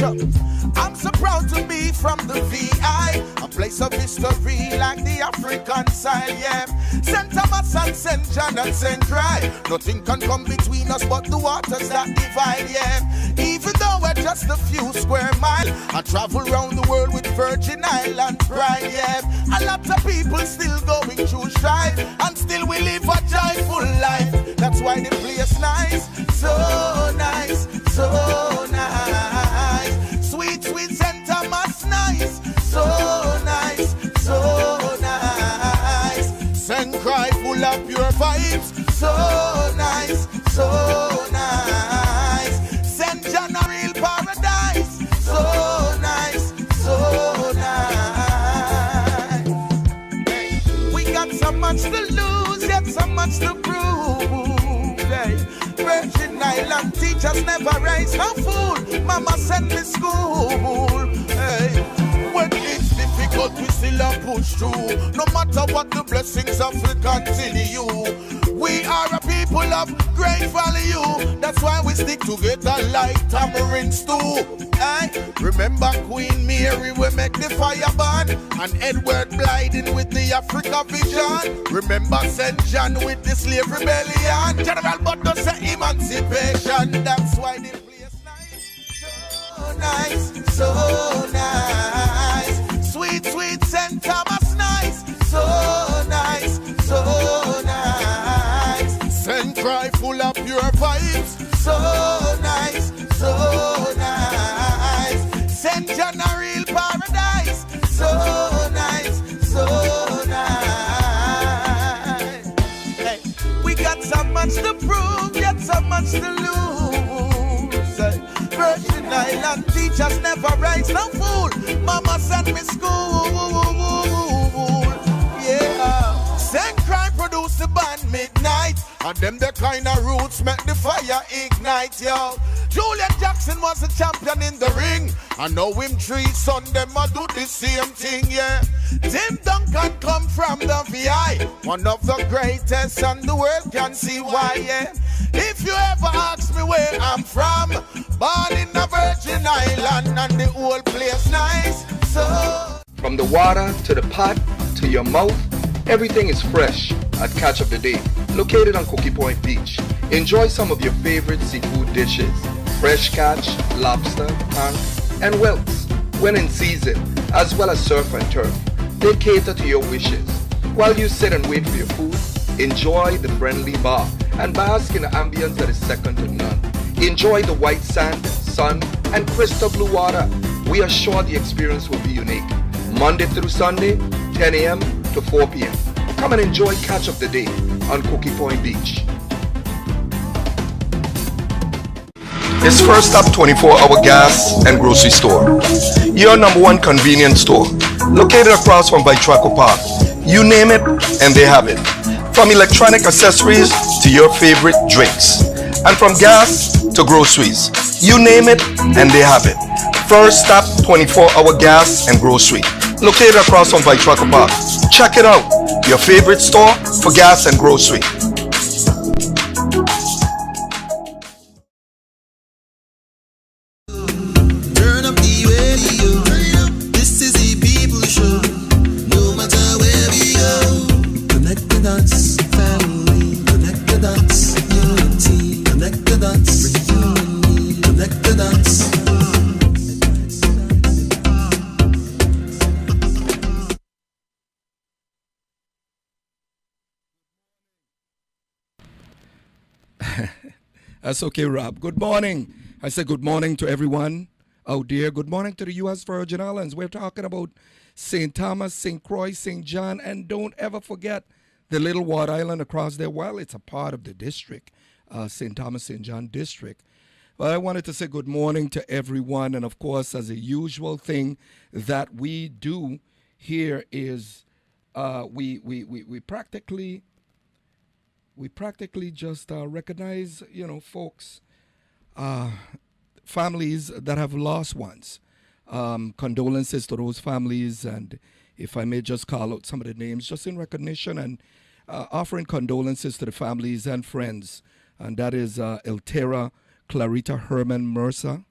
Sure. I'm so proud to be from the VI, a place of history like the African side, yeah. St. Thomas and St. John and St. Dry, nothing can come between us but the waters that divide, yeah. Even though we're just a few square miles, I travel around the world with Virgin Islands pride, yeah. A lot of people still going through strife, and still we live a joyful life. That's why the place nice, so nice, so nice. Sweet, sweet St. Thomas nice, so nice, so nice. St. Cry full of pure vibes, so nice, so nice. St. John a real paradise, so nice, so nice. We got so much to lose, yet so much to prove. Hey. Virgin Island teachers never raise no fool. Mama sent me school. Hey. When it's difficult, we still a push through. No matter what the blessings of will continue. We are a people of great value. That's why we stick together like tamarind stew. Hey. Remember Queen Mary, we make the fire burn, and Edward Blyden with the Africa vision. Remember St. John with the slave rebellion. General Butler say emancipation. That's why the place nice, so nice. Sweet, sweet St. Thomas nice, so nice, so nice. St. Cry full of pure vibes, so nice, so nice. St. John a real paradise, so nice, so nice. Hey, we got so much to prove, yet so much to lose. Hey, Virgin Island teachers never raise no fool. Mama sent me school. Yeah. St. Cry produce the band Midnight, and them the kind of roots make the fire ignite, yo. Julian Jackson was a champion in the ring, and now him three son them a do the same thing, yeah. Tim Duncan come from the VI, one of the greatest, and the world can see why, yeah. If you ever ask me where I'm from, born in the Virgin Island, and the whole place nice, so. From the water to the pot to your mouth, everything is fresh at Catch of the Day, located on Cookie Point Beach. Enjoy some of your favorite seafood dishes, fresh catch, lobster, conch, and whelks when in season, as well as surf and turf. They cater to your wishes. While you sit and wait for your food, enjoy the friendly bar and bask in the ambience that is second to none. Enjoy the white sand, sun, and crystal blue water. We are sure the experience will be unique. Monday through Sunday, 10 a.m. to 4 p.m. Come and enjoy Catch of the Day on Cookie Point Beach. It's First Stop 24-hour gas and grocery store. Your number one convenience store, located across from Vitraco Park. You name it, and they have it. From electronic accessories to your favorite drinks. And from gas to groceries. You name it, and they have it. First Stop 24-hour gas and grocery, located across from Vitraco Park. Check it out, your favorite store for gas and grocery. That's okay, Rob. Good morning. I say good morning to everyone out there. Good morning to the U.S. Virgin Islands. We're talking about St. Thomas, St. Croix, St. John, and don't ever forget the Little Water Island across there. Well, it's a part of the district, St. Thomas, St. John district. But I wanted to say good morning to everyone. And, of course, as a usual thing that we do here is we practically just recognize, folks, families that have lost ones. Condolences to those families, and if I may just call out some of the names just in recognition and offering condolences to the families and friends. And that is Eltera Clarita Herman Mercer,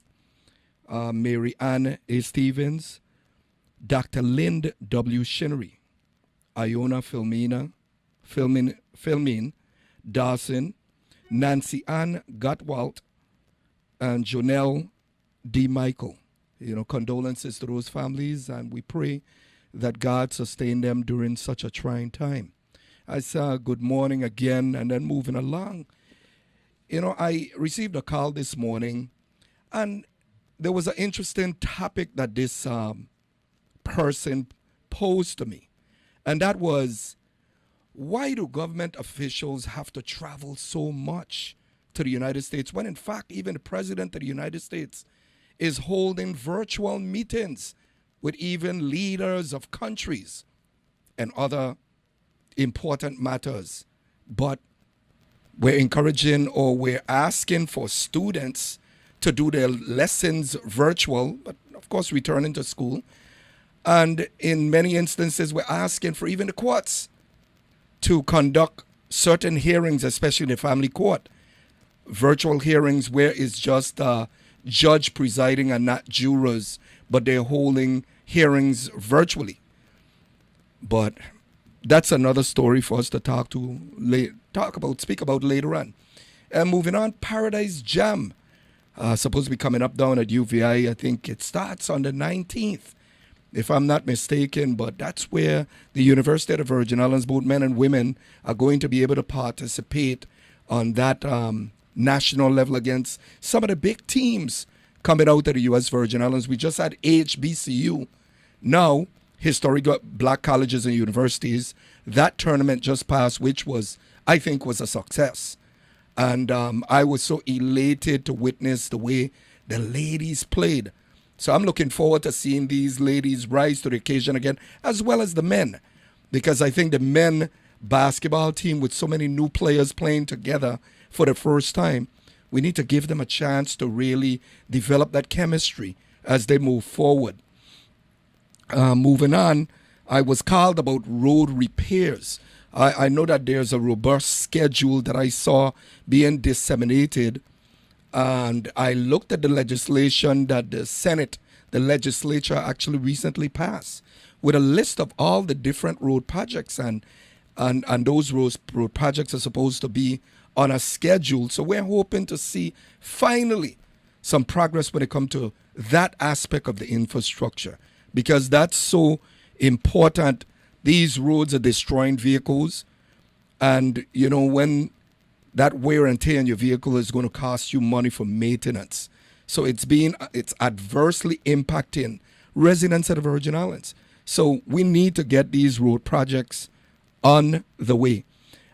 Mary Ann A. Stevens, Dr. Lind W. Shinnery, Iona Filmin Dawson, Nancy Ann Gottwalt, and Jonelle D. Michael. Condolences to those families, and we pray that God sustain them during such a trying time. I saw good morning again, and then moving along. I received a call this morning, and there was an interesting topic that this person posed to me, and that was, why do government officials have to travel so much to the United States when, in fact, even the President of the United States is holding virtual meetings with even leaders of countries and other important matters? But we're encouraging, or we're asking for students to do their lessons virtual, but of course returning to school. And in many instances, we're asking for even the courts to conduct certain hearings, especially in the family court, virtual hearings where it's just a judge presiding and not jurors, but they're holding hearings virtually. But that's another story for us to speak about later on. And moving on, Paradise Jam, supposed to be coming up down at UVI. I think it starts on the 19th, if I'm not mistaken, but that's where the University of the Virgin Islands, both men and women, are going to be able to participate on that national level against some of the big teams coming out of the U.S. Virgin Islands. We just had HBCU. Now, Historic Black Colleges and Universities. That tournament just passed, which I think was a success. And I was so elated to witness the way the ladies played. So I'm looking forward to seeing these ladies rise to the occasion again, as well as the men, because I think the men basketball team, with so many new players playing together for the first time, we need to give them a chance to really develop that chemistry as they move forward. Moving on, I was called about road repairs. I know that there's a robust schedule that I saw being disseminated, and I looked at the legislation that the Senate, the legislature, actually recently passed, with a list of all the different road projects, and those road projects are supposed to be on a schedule. So we're hoping to see finally some progress when it comes to that aspect of the infrastructure, because that's so important. These roads are destroying vehicles, and when that wear and tear on your vehicle is going to cost you money for maintenance. So it's adversely impacting residents of the Virgin Islands. So we need to get these road projects on the way.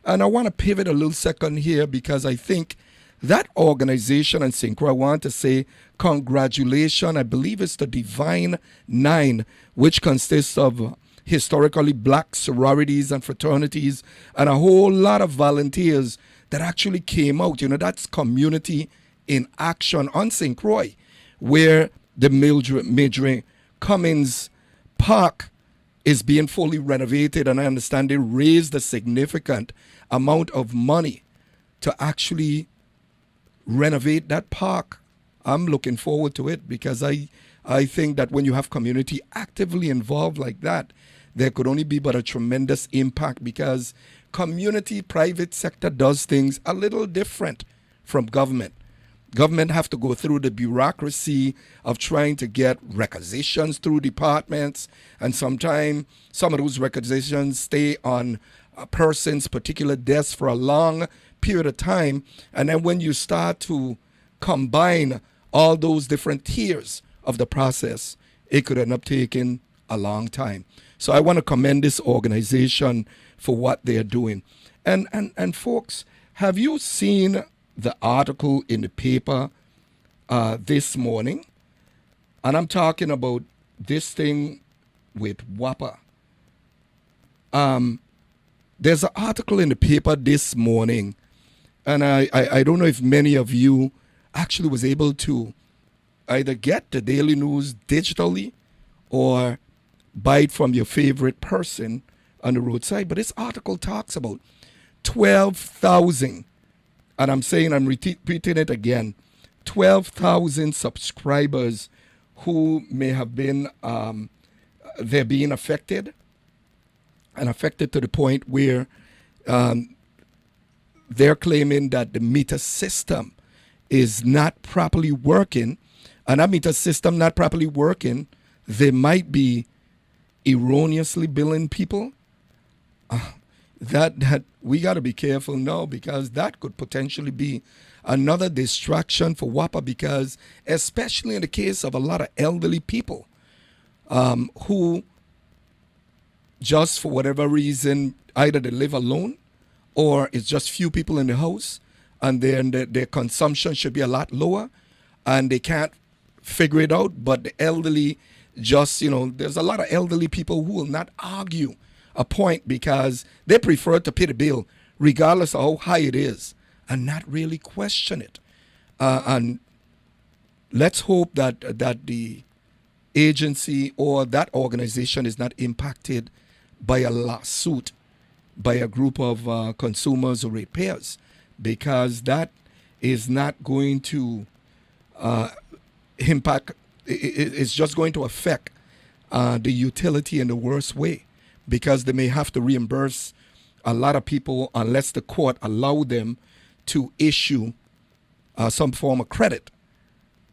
And I want to pivot a little second here, because I think that organization in Synchro, I want to say congratulations. I believe it's the Divine Nine, which consists of historically black sororities and fraternities and a whole lot of volunteers that actually came out. That's community in action on St. Croix, where the Mildred Cummings Park is being fully renovated, and I understand they raised a significant amount of money to actually renovate that park. I'm looking forward to it, because I think that when you have community actively involved like that, there could only be but a tremendous impact, because community, private sector does things a little different from government. Government have to go through the bureaucracy of trying to get requisitions through departments, and sometimes some of those requisitions stay on a person's particular desk for a long period of time. And then when you start to combine all those different tiers of the process, it could end up taking a long time. So I want to commend this organization for what they're doing. And folks, have you seen the article in the paper this morning? And I'm talking about this thing with WAPA. There's an article in the paper this morning, and I don't know if many of you actually was able to either get the Daily News digitally or buy it from your favorite person on the roadside. But this article talks about 12,000, and I'm repeating it again, 12,000 subscribers who may have been they're being affected, and affected to the point where they're claiming that the meter system is not properly working, and that meter system not properly working, they might be erroneously billing people. That we got to be careful now, because that could potentially be another distraction for WAPA, because especially in the case of a lot of elderly people who just for whatever reason, either they live alone or it's just few people in the house, and then their consumption should be a lot lower and they can't figure it out. But the elderly just, there's a lot of elderly people who will not argue a point because they prefer to pay the bill regardless of how high it is and not really question it. And let's hope that the agency or that organization is not impacted by a lawsuit by a group of consumers or ratepayers, because that is not going to impact, it's just going to affect the utility in the worst way, because they may have to reimburse a lot of people unless the court allow them to issue some form of credit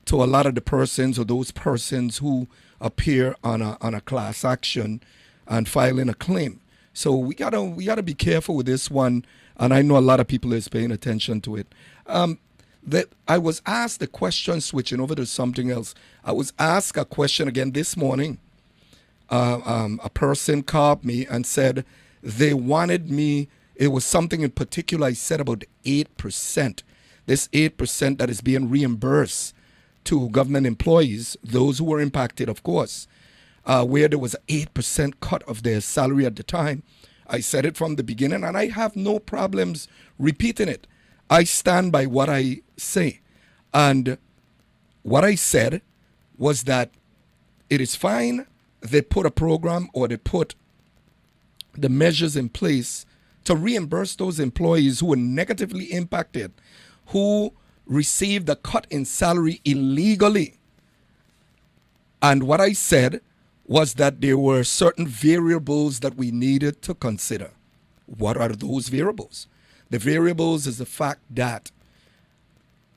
to a lot of the persons or those persons who appear on a class action and filing a claim. So we gotta be careful with this one, and I know a lot of people is paying attention to it. That I was asked a question, switching over to something else. I was asked a question again this morning. A person called me and said they wanted me, it was something in particular I said about the 8%. This 8% that is being reimbursed to government employees, those who were impacted, of course, where there was an 8% cut of their salary at the time. I said it from the beginning, and I have no problems repeating it. I stand by what I say. And what I said was that it is fine they put a program or they put the measures in place to reimburse those employees who were negatively impacted, who received a cut in salary illegally. And what I said was that there were certain variables that we needed to consider. What are those variables? The variables is the fact that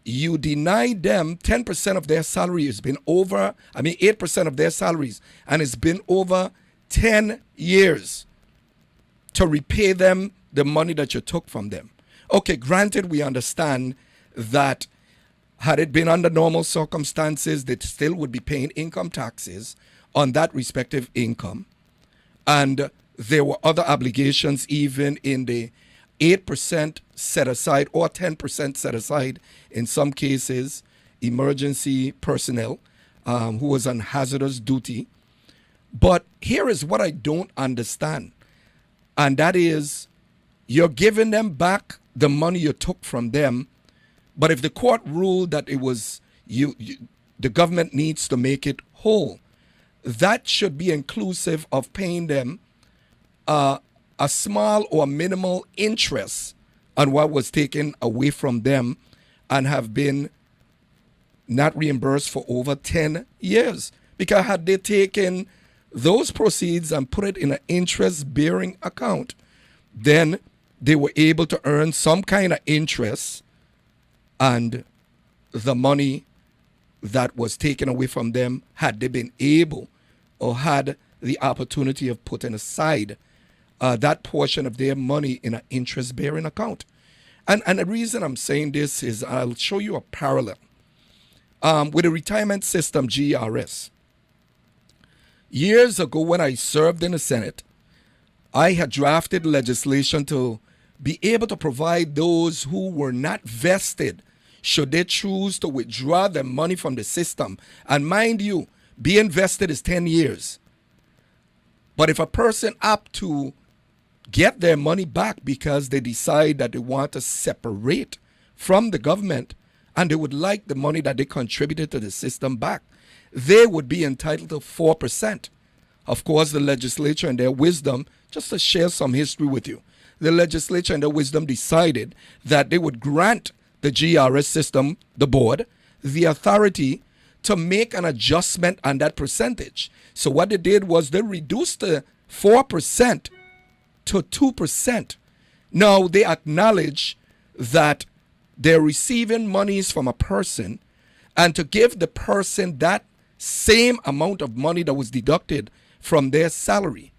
you deny them 10% of their salary has been over, 8% of their salaries, and it's been over 10 years to repay them the money that you took from them. Okay, granted, we understand that had it been under normal circumstances, they still would be paying income taxes on that respective income. And there were other obligations even in the 8% set aside or 10% set aside in some cases, emergency personnel who was on hazardous duty. But here is what I don't understand, and that is you're giving them back the money you took from them, but if the court ruled that it was the government needs to make it whole, that should be inclusive of paying them a small or minimal interest on what was taken away from them and have been not reimbursed for over 10 years. Because had they taken those proceeds and put it in an interest-bearing account, then they were able to earn some kind of interest, and the money that was taken away from them, had they been able or had the opportunity of putting aside that portion of their money in an interest-bearing account. And the reason I'm saying this is I'll show you a parallel with the retirement system, GRS. Years ago when I served in the Senate, I had drafted legislation to be able to provide those who were not vested, should they choose to withdraw their money from the system. And mind you, being vested is 10 years. But if a person opt to get their money back because they decide that they want to separate from the government and they would like the money that they contributed to the system back, they would be entitled to 4%. Of course, the legislature in their wisdom, just to share some history with you, the legislature in their wisdom decided that they would grant the GRS system, the board, the authority to make an adjustment on that percentage. So what they did was they reduced the 4% to 2%. Now they acknowledge that they're receiving monies from a person, and to give the person that same amount of money that was deducted from their salary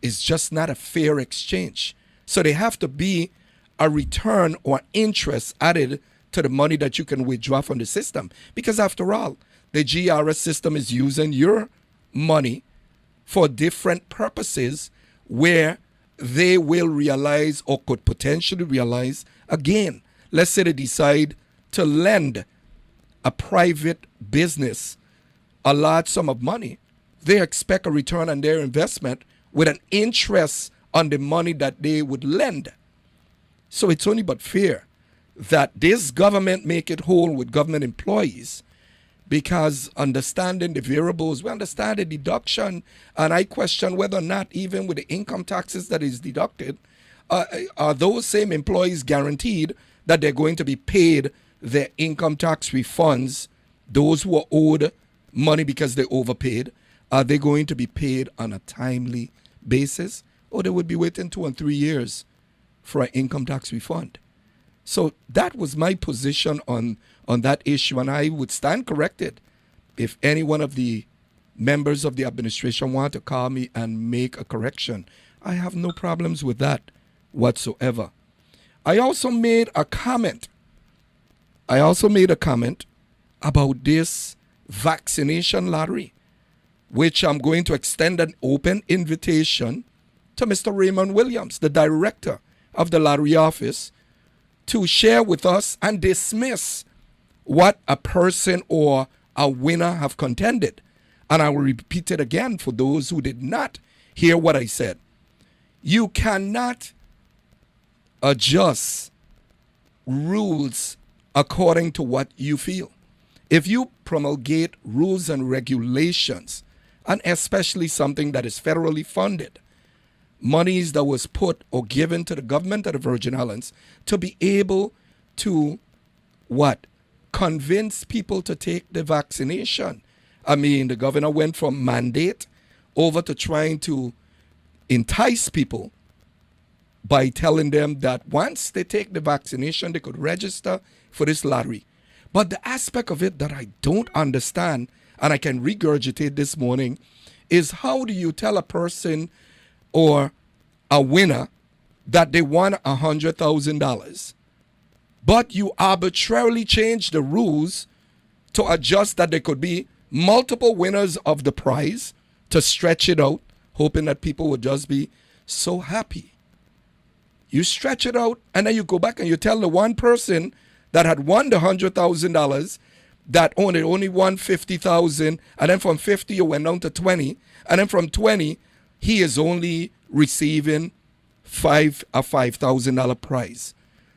is just not a fair exchange. So they have to be a return or interest added to the money that you can withdraw from the system. Because after all, the GRS system is using your money for different purposes where they will realize or could potentially realize a gain. Let's say they decide to lend a private business a large sum of money. They expect a return on their investment with an interest on the money that they would lend. So it's only but fair that this government make it whole with government employees, because understanding the variables, we understand the deduction, and I question whether or not even with the income taxes that is deducted, are those same employees guaranteed that they're going to be paid their income tax refunds, those who are owed money because they overpaid, are they going to be paid on a timely basis, or they would be waiting 2 and 3 years for an income tax refund? So that was my position on that issue, and I would stand corrected if any one of the members of the administration want to call me and make a correction. I have no problems with that whatsoever. I also made a comment about this vaccination lottery, which I'm going to extend an open invitation to Mr. Raymond Williams, the director of the lottery office, to share with us and dismiss what a person or a winner have contended. And I will repeat it again for those who did not hear what I said. You cannot adjust rules according to what you feel. If you promulgate rules and regulations, and especially something that is federally funded, monies that was put or given to the government of the Virgin Islands to be able to convince people to take the vaccination. I mean, the governor went from mandate over to trying to entice people by telling them that once they take the vaccination, they could register for this lottery. But the aspect of it that I don't understand, and I can regurgitate this morning, is how do you tell a person or a winner that they won $100,000, but you arbitrarily change the rules to adjust that there could be multiple winners of the prize to stretch it out, hoping that people would just be so happy. You stretch it out, and then you go back and you tell the one person that had won the $100,000 that only won $50,000, and then from 50 you went down to 20, and then from 20 he is only receiving a $5,000 prize.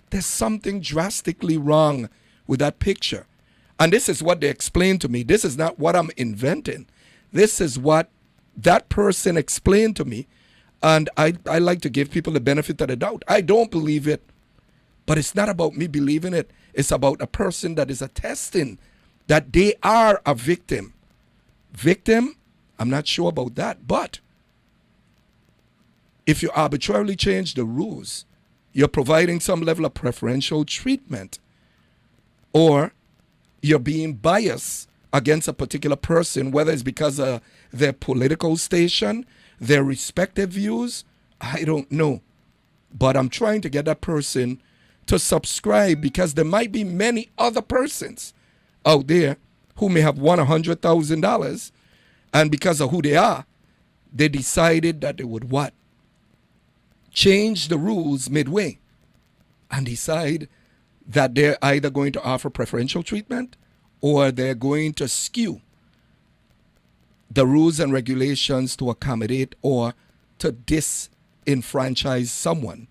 There's something drastically wrong with that picture. And this is what they explained to me. This is not what I'm inventing. This is what that person explained to me. And I like to give people the benefit of the doubt. I don't believe it. But it's not about me believing it. It's about a person that is attesting that they are a victim. Victim? I'm not sure about that. But if you arbitrarily change the rules, you're providing some level of preferential treatment, or you're being biased against a particular person, whether it's because of their political station, their respective views, I don't know. But I'm trying to get that person to subscribe, because there might be many other persons out there who may have won $100,000, and because of who they are, they decided that they would change the rules midway and decide that they're either going to offer preferential treatment or they're going to skew the rules and regulations to accommodate or to disenfranchise someone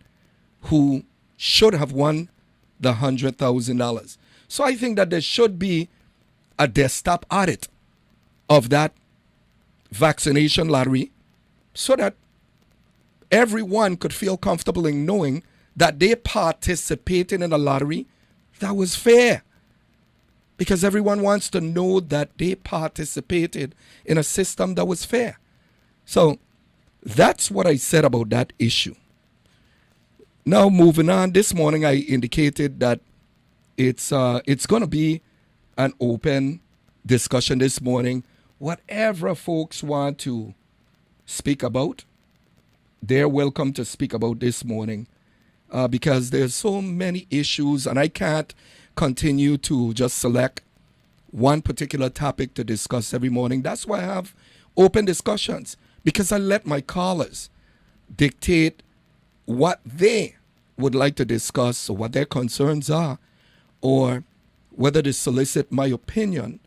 who should have won the $100,000. So I think that there should be a desktop audit of that vaccination lottery so that everyone could feel comfortable in knowing that they participated in a lottery that was fair. because everyone wants to know that they participated in a system that was fair. So that's what I said about that issue. Now, moving on, this morning I indicated that it's going to be an open discussion this morning. Whatever folks want to speak about, they're welcome to speak about this morning, because there's so many issues, and I can't continue to just select one particular topic to discuss every morning. That's why I have open discussions, because I let my callers dictate what they would like to discuss or what their concerns are, or whether to solicit my opinion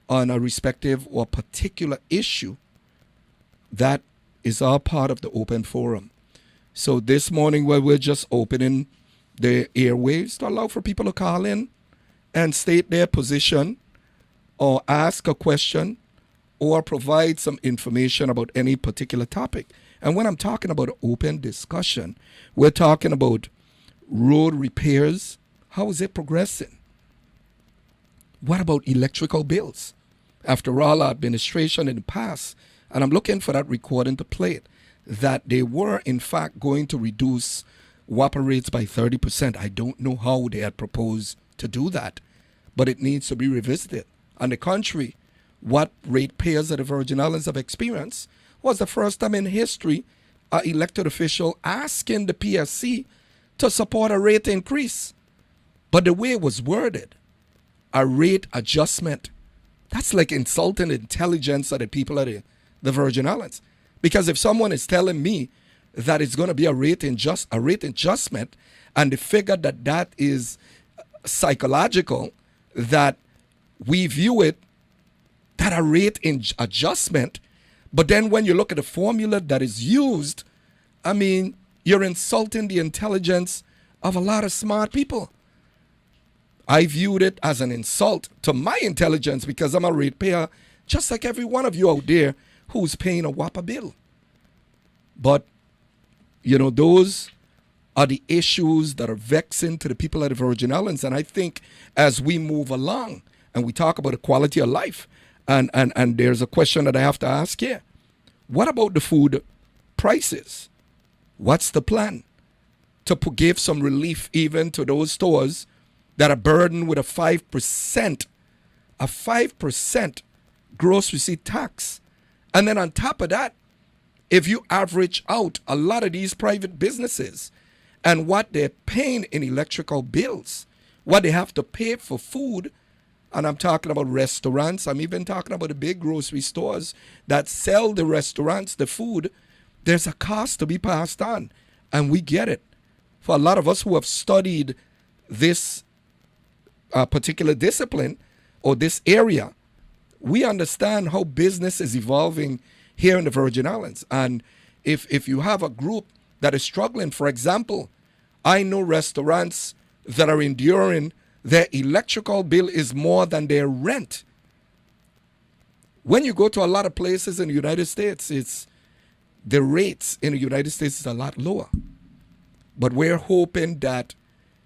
on a respective or particular issue. That is all part of the open forum. So this morning, we're just opening the airwaves to allow for people to call in and state their position or ask a question or provide some information about any particular topic. And when I'm talking about an open discussion, we're talking about road repairs. How is it progressing? What about electrical bills? After all, our administration in the past, and I'm looking for that recording to play it, that they were in fact going to reduce WAPA rates by 30%. I don't know how they had proposed to do that, but it needs to be revisited. On the contrary, what ratepayers of the Virgin Islands have experienced was the first time in history an elected official asking the PSC to support a rate increase. But the way it was worded, a rate adjustment, that's like insulting the intelligence of the people of the Virgin Islands. Because if someone is telling me that it's going to be a rate adjustment, and the figure that is psychological, that we view it that a rate adjustment, but then when you look at the formula that is used, I mean, you're insulting the intelligence of a lot of smart people. I viewed it as an insult to my intelligence because I'm a ratepayer, just like every one of you out there who's paying a WAPA bill. But, you know, those are the issues that are vexing to the people of the Virgin Islands. And I think as we move along and we talk about the quality of life, and there's a question that I have to ask here. What about the food prices? What's the plan to give some relief even to those stores that are burdened with a 5% gross receipt tax? And then on top of that, if you average out a lot of these private businesses and what they're paying in electrical bills, what they have to pay for food, and I'm talking about restaurants, I'm even talking about the big grocery stores that sell the restaurants, the food, there's a cost to be passed on. And we get it. For a lot of us who have studied this particular discipline or this area, we understand how business is evolving here in the Virgin Islands. And if you have a group that is struggling, for example, I know restaurants that are enduring their electrical bill is more than their rent. When you go to a lot of places in the United States, the rates in the United States is a lot lower. But we're hoping that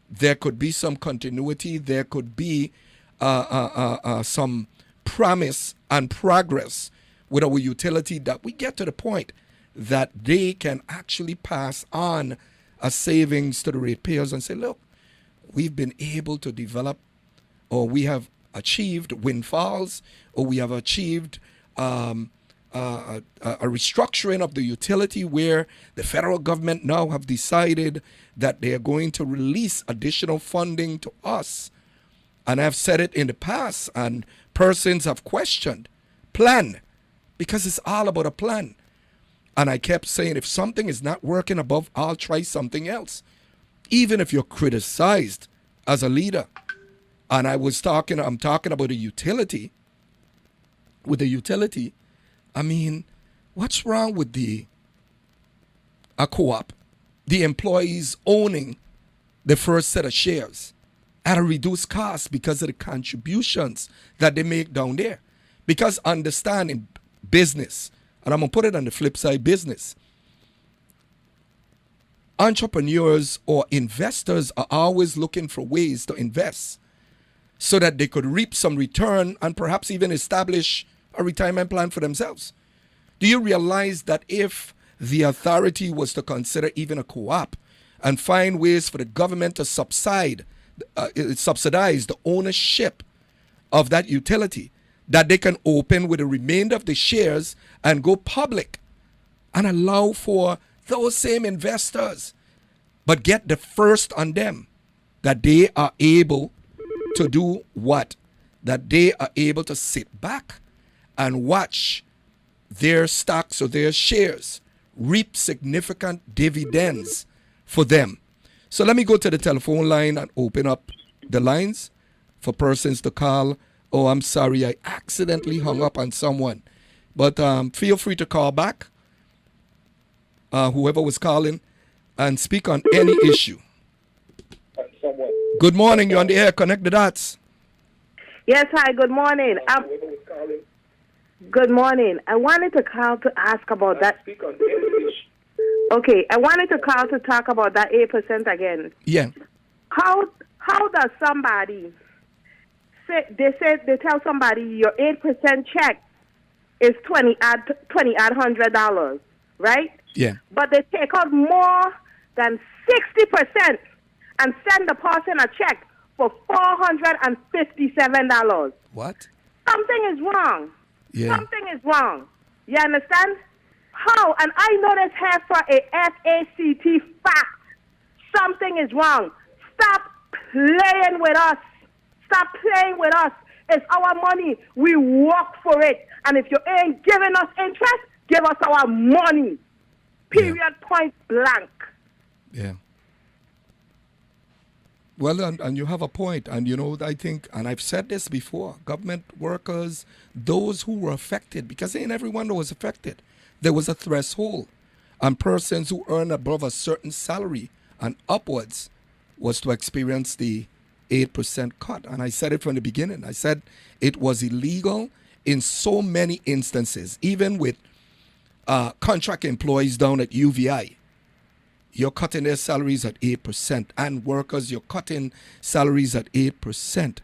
there could be some continuity, there could be some promise and progress with our utility, that we get to the point that they can actually pass on a savings to the ratepayers and say, look, we've been able to develop, or we have achieved windfalls, or we have achieved a restructuring of the utility where the federal government now have decided that they are going to release additional funding to us. And I've said it in the past, and persons have questioned, plan, because it's all about a plan. And I kept saying, if something is not working above, I'll try something else. Even if you're criticized as a leader. And I'm talking about a utility. With the utility, I mean, what's wrong with a co-op, the employees owning the first set of shares at a reduced cost because of the contributions that they make down there? Because understand, in business, and I'm going to put it on the flip side, business, entrepreneurs or investors are always looking for ways to invest. so that they could reap some return and perhaps even establish a retirement plan for themselves. Do you realize that if the authority was to consider even a co-op and find ways for the government to subsidize the ownership of that utility, that they can open with the remainder of the shares and go public and allow for those same investors, but get the first on them, that they are able to do what? That they are able to sit back and watch their stocks or their shares reap significant dividends for them. So let me go to the telephone line and open up the lines for persons to call. Oh, I'm sorry, I accidentally hung up on someone. But feel free to call back, whoever was calling, and speak on any issue. Good morning, you're on the air. Connect the dots. Yes, hi, good morning. Good morning. I wanted to call to ask about that. Okay, I wanted to call to talk about that 8% again. Yeah. How does somebody they tell somebody your 8% check is $2,800, right? Yeah. But they take out more than 60% and send the person a check for $457. What? Something is wrong. Yeah. Something is wrong. You understand? How? And I know this here for a FACT fact. Something is wrong. Stop playing with us. Stop playing with us. It's our money. We work for it. And if you ain't giving us interest, give us our money. Period, point blank. Yeah. Well, and you have a point. And, you know, I think, and I've said this before, government workers, those who were affected, because ain't everyone that was affected, there was a threshold. And persons who earn above a certain salary and upwards was to experience the 8% cut. And I said it from the beginning. I said it was illegal in so many instances, even with contract employees down at UVI. You're cutting their salaries at 8%, and workers, you're cutting salaries at 8%.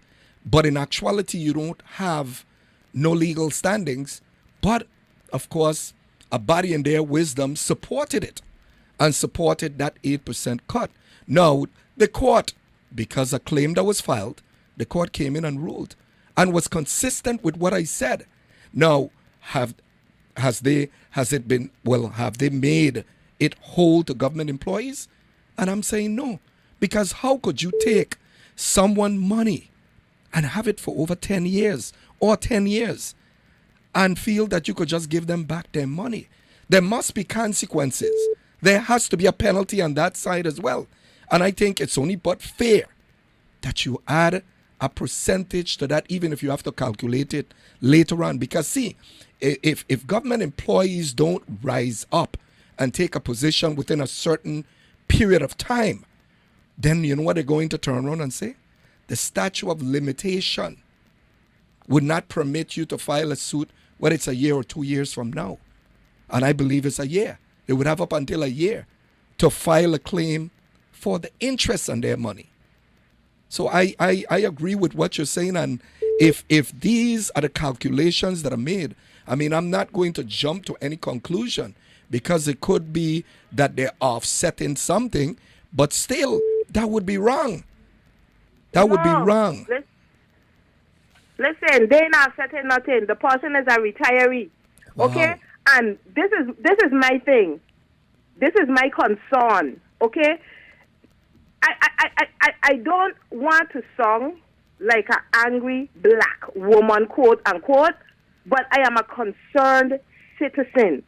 But in actuality, you don't have no legal standings. But, of course, a body in their wisdom supported it and supported that 8% cut. Now, the court, because a claim that was filed, the court came in and ruled and was consistent with what I said. Now, have they made it whole to government employees? And I'm saying no, because how could you take someone money and have it for over 10 years or 10 years and feel that you could just give them back their money? There must be consequences. There has to be a penalty on that side as well. And I think it's only but fair that you add a percentage to that, even if you have to calculate it later on. Because see, if government employees don't rise up and take a position within a certain period of time, then you know what they're going to turn around and say? The statute of limitation would not permit you to file a suit whether it's a year or 2 years from now. And I believe it's a year. They would have up until a year to file a claim for the interest on their money. So I agree with what you're saying. And if these are the calculations that are made, I mean, I'm not going to jump to any conclusion, because it could be that they're offsetting something, but still, that would be wrong. That would be wrong. Listen, they're not offsetting nothing. The person is a retiree, okay? Wow. And this is my thing. This is my concern, okay? I don't want to sound like an angry black woman, quote unquote, but I am a concerned citizen.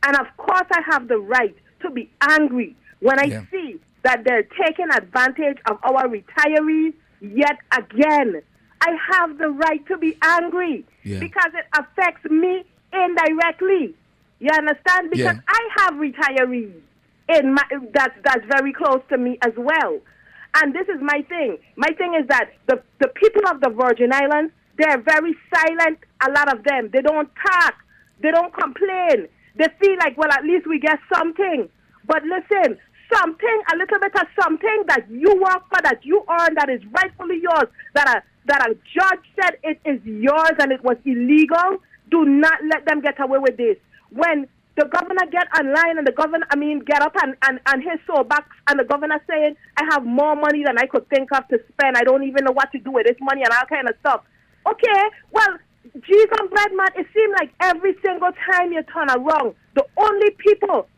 And of course I have the right to be angry when I see that they're taking advantage of our retirees yet again. I have the right to be angry because it affects me indirectly. You understand? Because I have retirees in that's very close to me as well. And this is my thing. My thing is that the people of the Virgin Islands, they're very silent, a lot of them. They don't talk. They don't complain. They feel like, well, at least we get something. But listen, something, a little bit of something that you work for, that you earn, that is rightfully yours, that that a judge said it is yours and it was illegal, do not let them get away with this. When the governor get online and get up and his soapbox and the governor saying, I have more money than I could think of to spend. I don't even know what to do with this money and all kind of stuff. Okay, well, Jesus bread man, it seems like every single time you turn around, the only people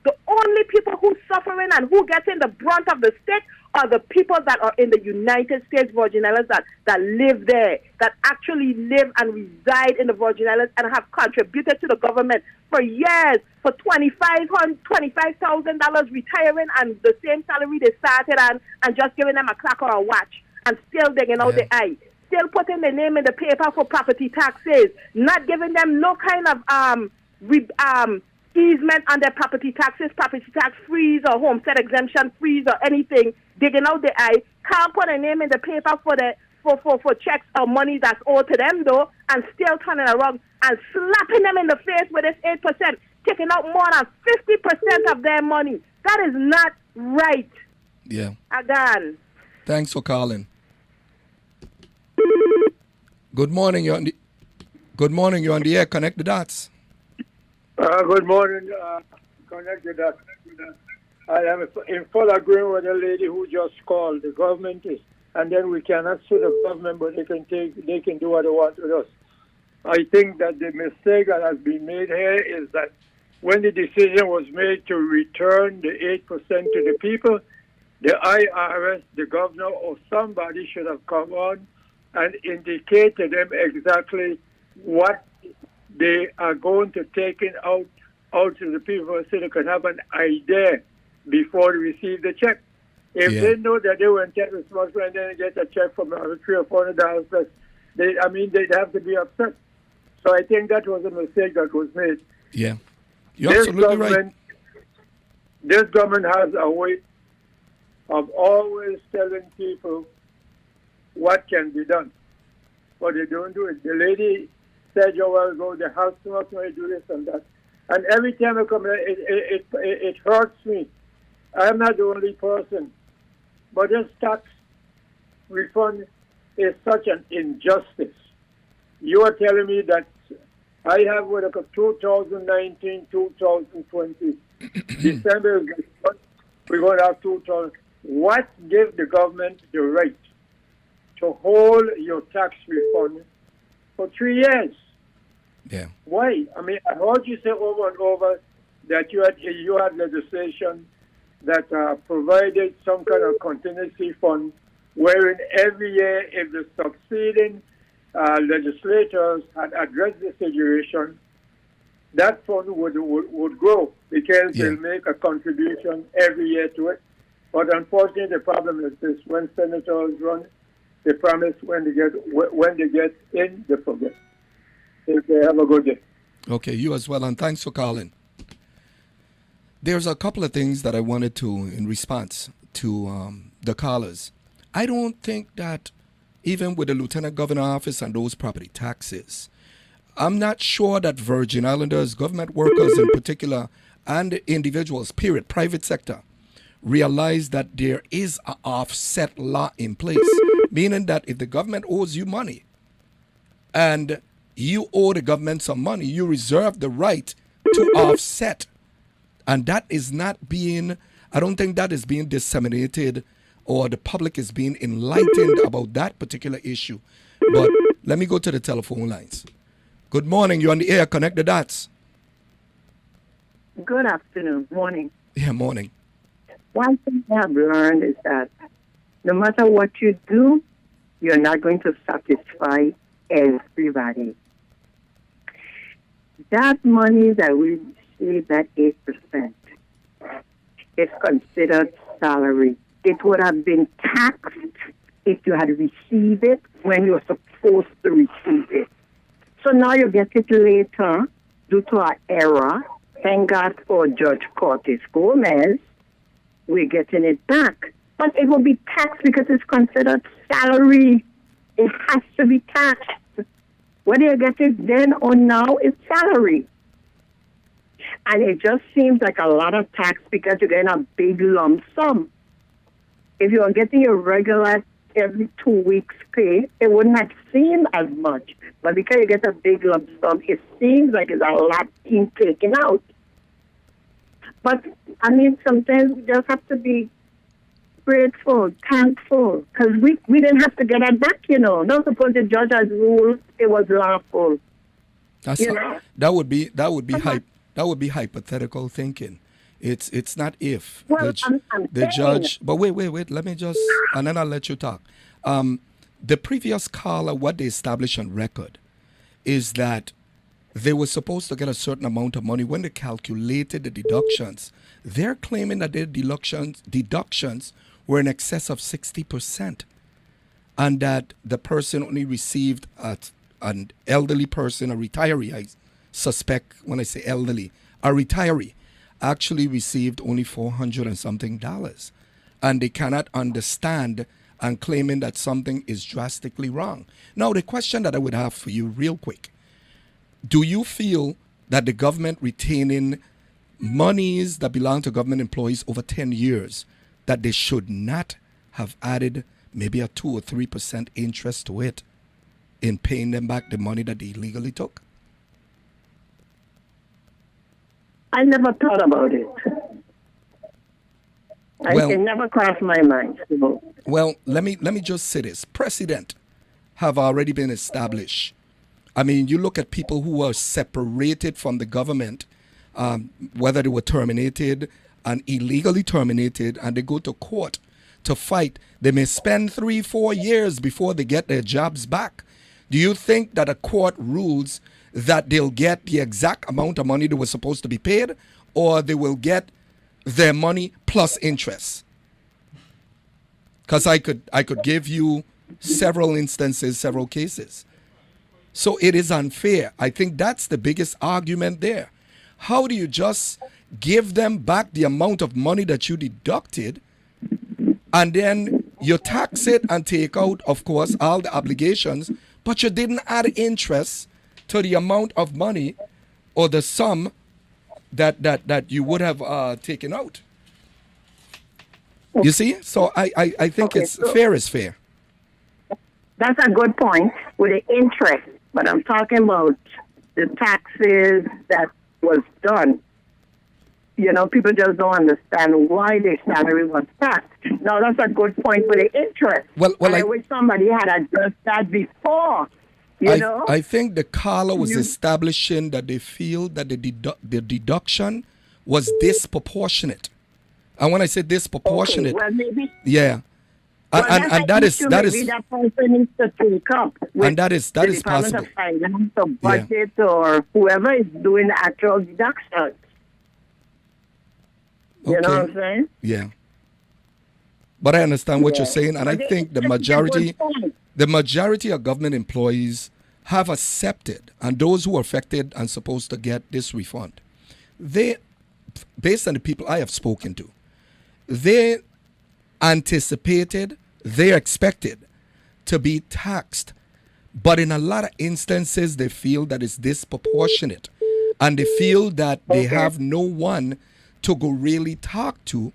who suffering and who getting the brunt of the stick are the people that are in the United States Virgin Islands that live there, that actually live and reside in the Virgin Islands and have contributed to the government for years, for $25,000 retiring and the same salary they started on and just giving them a clock or a watch and still digging out the eye. Still putting their name in the paper for property taxes, not giving them no kind of easement on their property taxes, property tax freeze or homestead exemption freeze or anything, digging out the eye, can't put a name in the paper for checks or money that's owed to them though, and still turning around and slapping them in the face with this 8%, taking out more than 50% of their money. That is not right. Yeah. Again. Thanks for calling. Good morning. You're on the air. Connect the dots. Good morning. Connect the dots. I am in full agreement with the lady who just called. The government is, and then we cannot sue the government, but they can do what they want with us. I think that the mistake that has been made here is that when the decision was made to return the 8% to the people, the IRS, the governor, or somebody should have come on and indicate to them exactly what they are going to take it out to the people so they can have an idea before they receive the check. If they know that they weren't responsible and then get a check from $300 or $400, they'd have to be upset. So I think that was a mistake that was made. Yeah, you're absolutely right. This government has a way of always telling people what can be done, but they don't do it. The lady said a while ago, the house must do this and that. And every time I come here, it hurts me. I'm not the only person. But this tax refund is such an injustice. You are telling me that I have what I call 2019, 2020. December, we're going to have 2000. What gives the government the right to hold your tax refund for 3 years? Yeah. Why? I mean, I heard you say over and over that you had legislation that provided some kind of contingency fund, wherein every year, if the succeeding legislators had addressed the situation, that fund would grow because they'll make a contribution every year to it. But unfortunately, the problem is this: when senators run, they promise when they get in, they forget. Okay, have a good day. Okay, you as well, and thanks for calling. There's a couple of things that I wanted to, in response to the callers. I don't think that even with the Lieutenant Governor office and those property taxes, I'm not sure that Virgin Islanders, government workers in particular, and individuals, period, private sector, realize that there is an offset law in place, meaning that if the government owes you money and you owe the government some money, you reserve the right to offset. And that is not being, I don't think that is being disseminated or the public is being enlightened about that particular issue. But let me go to the telephone lines. Good morning. You're on the air. Connect the dots. Good afternoon. Morning. Yeah, morning. One thing I have learned is that no matter what you do, you're not going to satisfy everybody. That money that we receive, that 8%, is considered salary. It would have been taxed if you had received it when you were supposed to receive it. So now you get it later due to our error. Thank God for Judge Curtis Gomez. We're getting it back. But it will be taxed because it's considered salary. It has to be taxed. Whether you get it then or now, it's salary. And it just seems like a lot of tax because you're getting a big lump sum. If you are getting your regular every 2 weeks' pay, it would not seem as much. But because you get a big lump sum, it seems like it's a lot being taken out. But, I mean, sometimes we just have to be grateful, thankful, because we didn't have to get that back, you know. Not suppose the judge has ruled it was lawful. That would be hypothetical thinking. It's not if. Well, the judge. But wait. Let me just, and then I'll let you talk. The previous caller, what they established on record, is that they were supposed to get a certain amount of money. When they calculated the deductions, they're claiming that their deductions were in excess of 60%, and that the person only received an elderly person, a retiree, I suspect when I say elderly, a retiree actually received only $400 and something, and they cannot understand and claiming that something is drastically wrong. Now, the question that I would have for you real quick, do you feel that the government retaining monies that belong to government employees over 10 years, that they should not have added maybe a 2 or 3% interest to it in paying them back the money that they illegally took? I never thought about it. It never crossed my mind. So. Well, let me just say this. Precedent have already been established. I mean, you look at people who are separated from the government, whether they were terminated and illegally terminated, and they go to court to fight. They may spend 3-4 years before they get their jobs back. Do you think that a court rules that they'll get the exact amount of money they were supposed to be paid, or they will get their money plus interest? Because I could give you several instances, several cases. So it is unfair. I think that's the biggest argument there. How do you just give them back the amount of money that you deducted, and then you tax it and take out, of course, all the obligations, but you didn't add interest to the amount of money or the sum that you would have taken out? You see? So I think fair is fair. That's a good point with the interest. But I'm talking about the taxes that was done. You know, people just don't understand why their salary was taxed. Now, that's a good point for the interest. Well, I wish somebody had addressed that before. You know? I think the caller was establishing that they feel that the deduction was disproportionate. And when I say disproportionate, well, maybe, yeah. And that is that person needs to take up with and that is possible. Of Finance or budget or whoever is doing the actual deductions. You know what I'm saying? Yeah. But I understand what you're saying, and but I think the majority of government employees have accepted, and those who are affected and supposed to get this refund, they, based on the people I have spoken to, they anticipated, they expected to be taxed, but in a lot of instances they feel that it's disproportionate, and they feel that they have no one to go really talk to,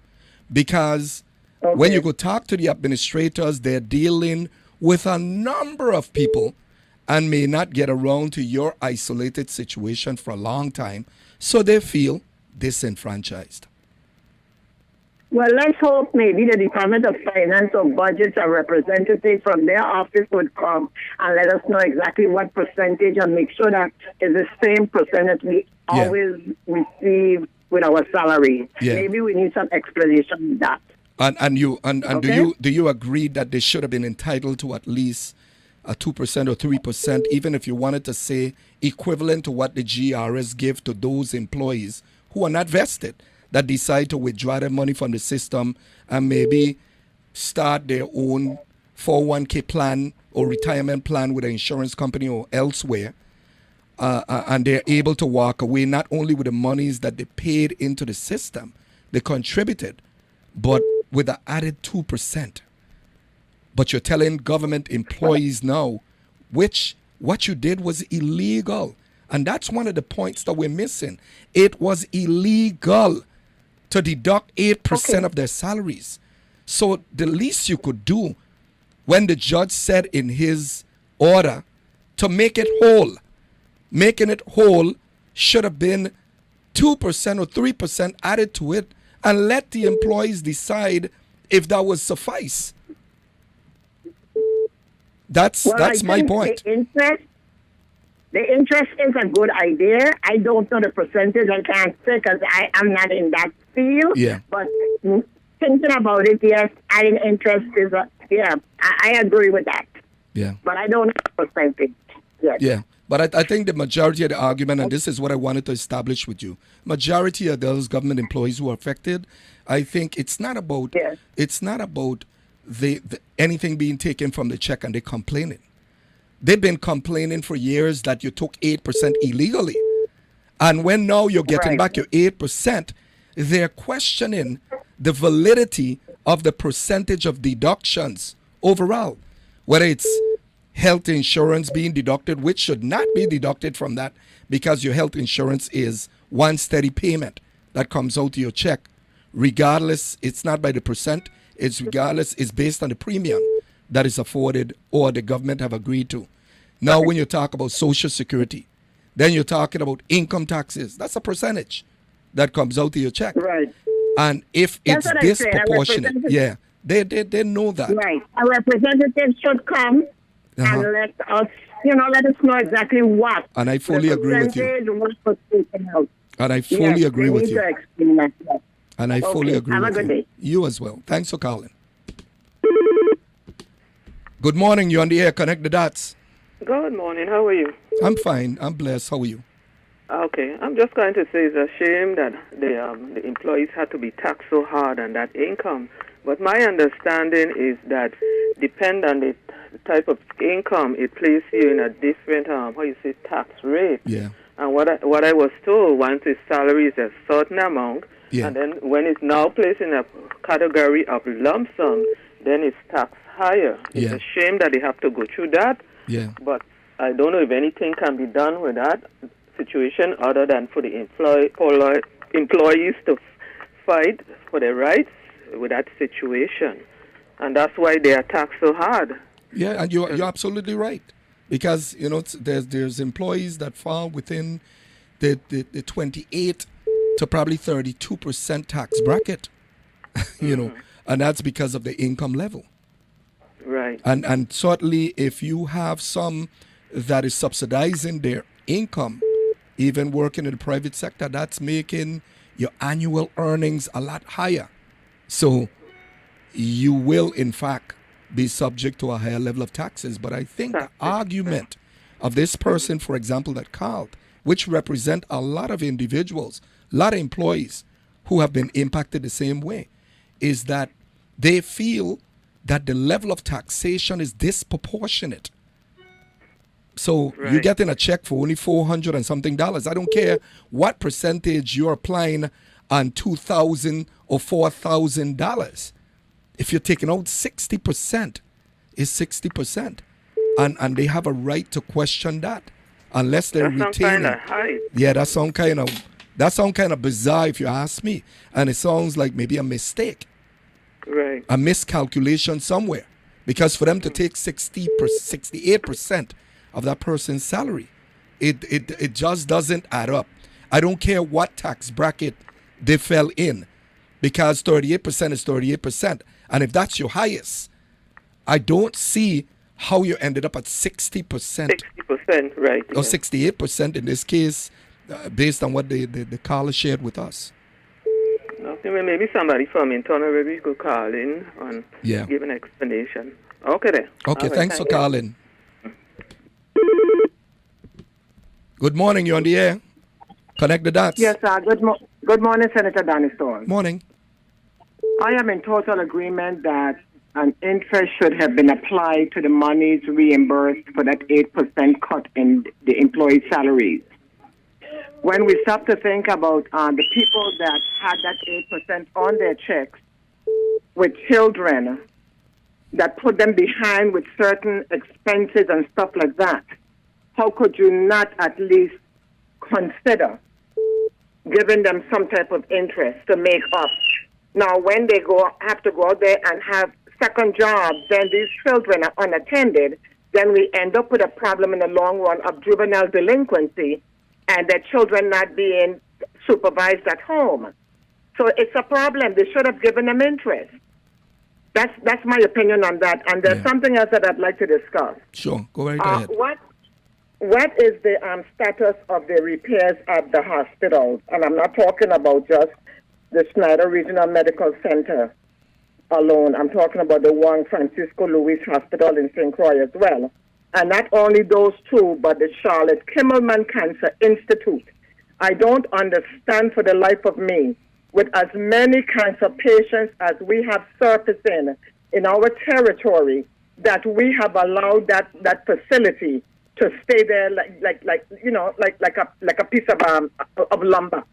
because when you go talk to the administrators, they're dealing with a number of people and may not get around to your isolated situation for a long time, so they feel disenfranchised. Well, let's hope maybe the Department of Finance or Budgets, a representative from their office would come and let us know exactly what percentage and make sure that it's the same percentage we always receive with our salary. Yeah. Maybe we need some explanation of that. And do you agree that they should have been entitled to at least a 2% or 3%, even if you wanted to say equivalent to what the GRS give to those employees who are not vested, that decide to withdraw their money from the system and maybe start their own 401k plan or retirement plan with an insurance company or elsewhere, and they're able to walk away not only with the monies that they paid into the system, they contributed, but with the added 2%. But you're telling government employees now, what you did was illegal. And that's one of the points that we're missing. It was illegal to deduct 8% of their salaries. So the least you could do when the judge said in his order to make it whole. Making it whole should have been 2% or 3% added to it and let the employees decide if that would suffice. That's my point. The interest is a good idea. I don't know the percentage. I can't say because I am not in that field. Yeah. But thinking about it, yes, adding interest is I agree with that. Yeah. But I don't know the percentage. Yes. Yeah. But I think the majority of the argument, and this is what I wanted to establish with you, majority of those government employees who are affected, I think it's not about the anything being taken from the check and they're complaining. They've been complaining for years that you took 8% illegally. And when now you're getting back your 8%, they're questioning the validity of the percentage of deductions overall, whether it's health insurance being deducted, which should not be deducted from that because your health insurance is one steady payment that comes out to your check. Regardless, it's not by the percent, it's based on the premium that is afforded or the government have agreed to. Now, when you talk about Social Security, then you're talking about income taxes. That's a percentage that comes out to your check. Right. And if it's disproportionate, they know that. Right. A representative should come and let us know exactly what. And I fully agree with you. What was taken out. And I fully agree with you. And I fully agree Have with a good you. day. You as well. Thanks for calling. Good morning. You're on the air. Connect the dots. Good morning. How are you? I'm fine. I'm blessed. How are you? Okay. I'm just going to say it's a shame that the employees had to be taxed so hard on that income. But my understanding is that depend on the type of income, it places you in a different tax rate. Yeah. And what I was told, once his salary is a certain amount, and then when it's now placed in a category of lump sum, then it's taxed higher. It's a shame that they have to go through that. Yeah. But I don't know if anything can be done with that situation other than for the employees to fight for their rights with that situation. And that's why they are taxed so hard. Yeah, and you're absolutely right. Because, there's employees that fall within the 28 to probably 32% tax bracket, and that's because of the income level. Right. And certainly if you have some that is subsidizing their income, even working in the private sector, that's making your annual earnings a lot higher. So you will, in fact, be subject to a higher level of taxes. But I think the argument of this person, for example, that called, which represent a lot of individuals, a lot of employees who have been impacted the same way, is that they feel that the level of taxation is disproportionate. So you're getting a check for only $400 and something. I don't care what percentage you're applying on $2,000 or $4,000. If you're taking out 60%, it's 60%. And they have a right to question that unless they're retaining. Yeah, that sounds kind of bizarre if you ask me. And it sounds like maybe a mistake. Right. A miscalculation somewhere. Because for them to take 68% of that person's salary, it just doesn't add up. I don't care what tax bracket they fell in, because 38% is 38%. And if that's your highest, I don't see how you ended up at 60%. 60%, right. Or 68% in this case, based on what the caller shared with us. Okay, well, maybe somebody from internal review could call in and give an explanation. Okay, then. Okay, thanks for calling. Good morning, you're on the air. Connect the dots. Yes, sir. Good morning, Senator Danny Storm. Morning. I am in total agreement that an interest should have been applied to the monies reimbursed for that 8% cut in the employee salaries. When we stop to think about the people that had that 8% on their checks with children that put them behind with certain expenses and stuff like that, how could you not at least consider giving them some type of interest to make up? Now, when they have to go out there and have second job, then these children are unattended, then we end up with a problem in the long run of juvenile delinquency and their children not being supervised at home. So it's a problem. They should have given them interest. That's my opinion on that. And there's something else that I'd like to discuss. Sure, go right ahead. What is the status of the repairs at the hospitals? And I'm not talking about just the Schneider Regional Medical Center alone. I'm talking about the Juan Francisco Luis Hospital in St. Croix as well. And not only those two, but the Charlotte Kimmelman Cancer Institute. I don't understand for the life of me, with as many cancer patients as we have surfacing in our territory, that we have allowed that facility to stay there like a piece of lumber.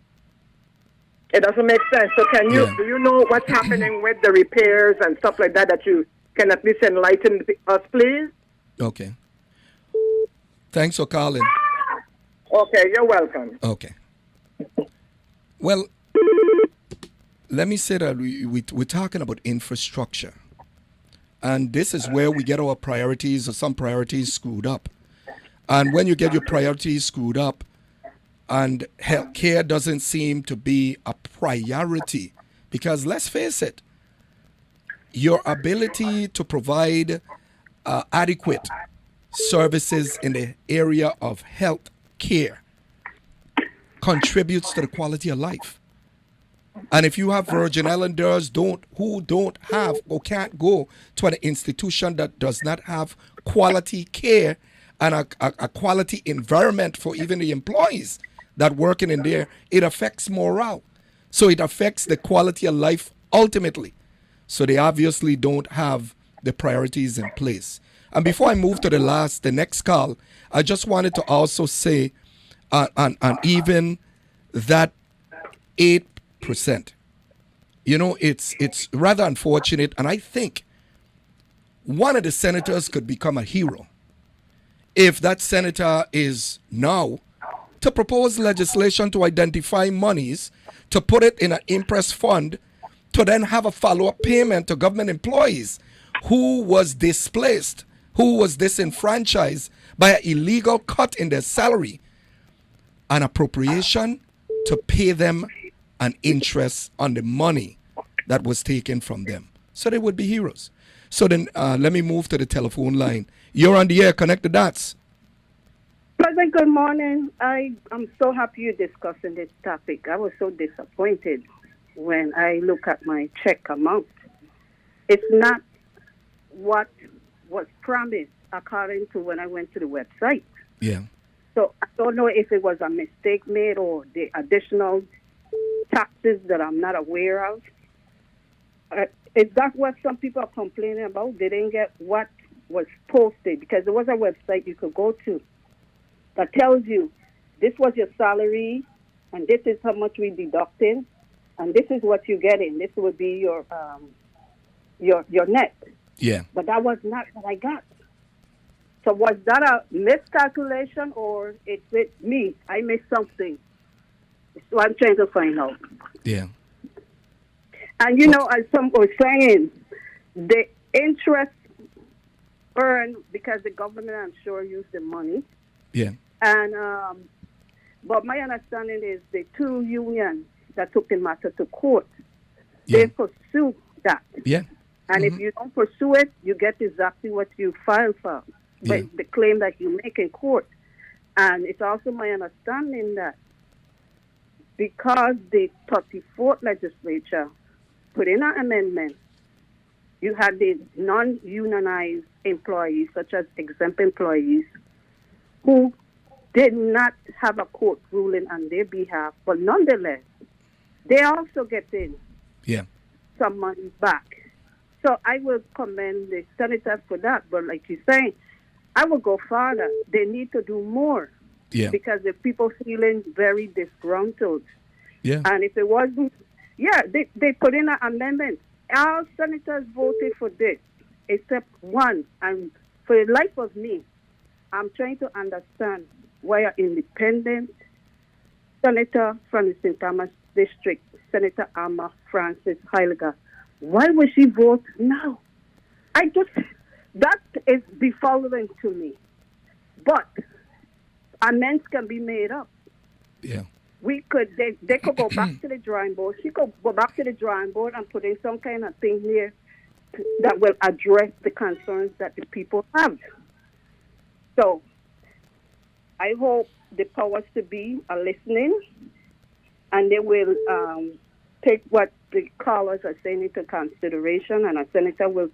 It doesn't make sense. So do you know what's happening with the repairs and stuff like that you can at least enlighten us, please? Okay. Thanks for calling. Okay, you're welcome. Okay. Well, let me say that we're talking about infrastructure. And this is where we get our priorities, or some priorities, screwed up. And when you get your priorities screwed up and health care doesn't seem to be a priority, because let's face it, your ability to provide adequate services in the area of health care contributes to the quality of life. And if you have Virgin Islanders who don't have or can't go to an institution that does not have quality care and a quality environment for even the employees that working in there, it affects morale. So it affects the quality of life ultimately. So they obviously don't have the priorities in place. And before I move to the next call, I just wanted to also say on even that 8%. You know, it's rather unfortunate, and I think one of the senators could become a hero if that senator is now to propose legislation to identify monies, to put it in an impress fund, to then have a follow-up payment to government employees who was displaced, who was disenfranchised by an illegal cut in their salary, an appropriation to pay them an interest on the money that was taken from them. So they would be heroes. So then let me move to the telephone line. You're on the air. Connect the dots. President, good morning. I'm so happy you're discussing this topic. I was so disappointed when I look at my check amount. It's not what was promised according to when I went to the website. Yeah. So I don't know if it was a mistake made or the additional taxes that I'm not aware of. Is that what some people are complaining about? They didn't get what was posted, because there was a website you could go to that tells you this was your salary and this is how much we deducted and this is what you're getting. This would be your net. Yeah. But that was not what I got. So was that a miscalculation, or is it me? I missed something. So I'm trying to find out. Yeah. And you know, as some were saying, the interest earned because the government, I'm sure, used the money. Yeah. And but my understanding is the two unions that took the matter to court, they pursue that. Yeah. And if you don't pursue it, you get exactly what you filed for, the claim that you make in court. And it's also my understanding that because the 34th legislature put in an amendment, you had the non-unionized employees, such as exempt employees, who did not have a court ruling on their behalf, but nonetheless, they also getting some money back. So I will commend the senators for that. But like you're saying, I will go further. They need to do more because the people feeling very disgruntled. Yeah. And if it wasn't, they put in an amendment. All senators voted for this, except one. And for the life of me, I'm trying to understand why an independent senator from the St. Thomas district, Senator Alma Francis Heiliger, why would she vote no? That is befuddling to me. But amends can be made up. Yeah. They could go back to the drawing board. She could go back to the drawing board and put in some kind of thing here that will address the concerns that the people have. So I hope the powers to be are listening, and they will take what the callers are saying into consideration, and a senator will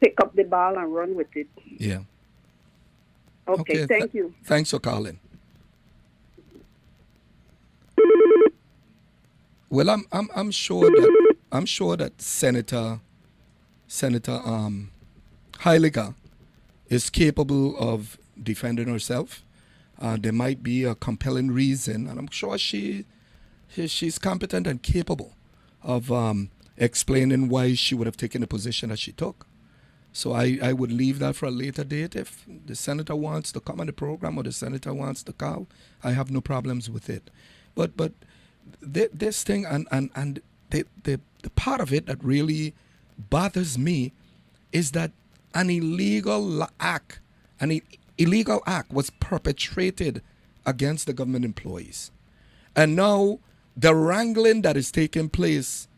pick up the ball and run with it. Yeah. Okay, thank you. Thanks for calling. Well, I'm sure that Senator Heiliger is capable of defending herself. There might be a compelling reason, and I'm sure she's competent and capable of explaining why she would have taken the position that she took. So I would leave that for a later date. If the senator wants to come on the program or the senator wants to call, I have no problems with it. But this thing and the part of it that really bothers me is that an illegal act was perpetrated against the government employees. And now the wrangling that is taking place,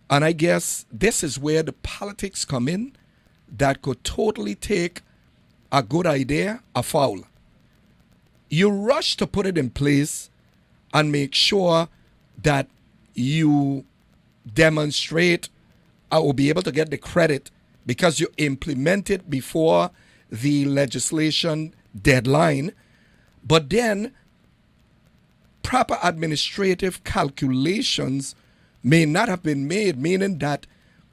and I guess this is where the politics come in, that could totally take a good idea afoul. You rush to put it in place and make sure that you demonstrate or be able to get the credit because you implement it before the legislation deadline, but then proper administrative calculations may not have been made, meaning that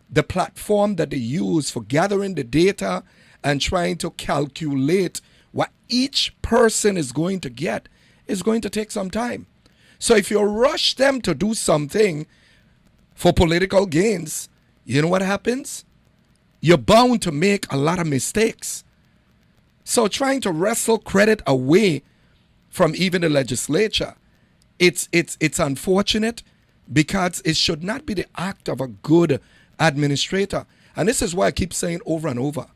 the platform that they use for gathering the data and trying to calculate what each person is going to get is going to take some time. So if you rush them to do something for political gains, you know what happens? You're bound to make a lot of mistakes. So trying to wrestle credit away from even the legislature, it's unfortunate, because it should not be the act of a good administrator. And this is why I keep saying over and over,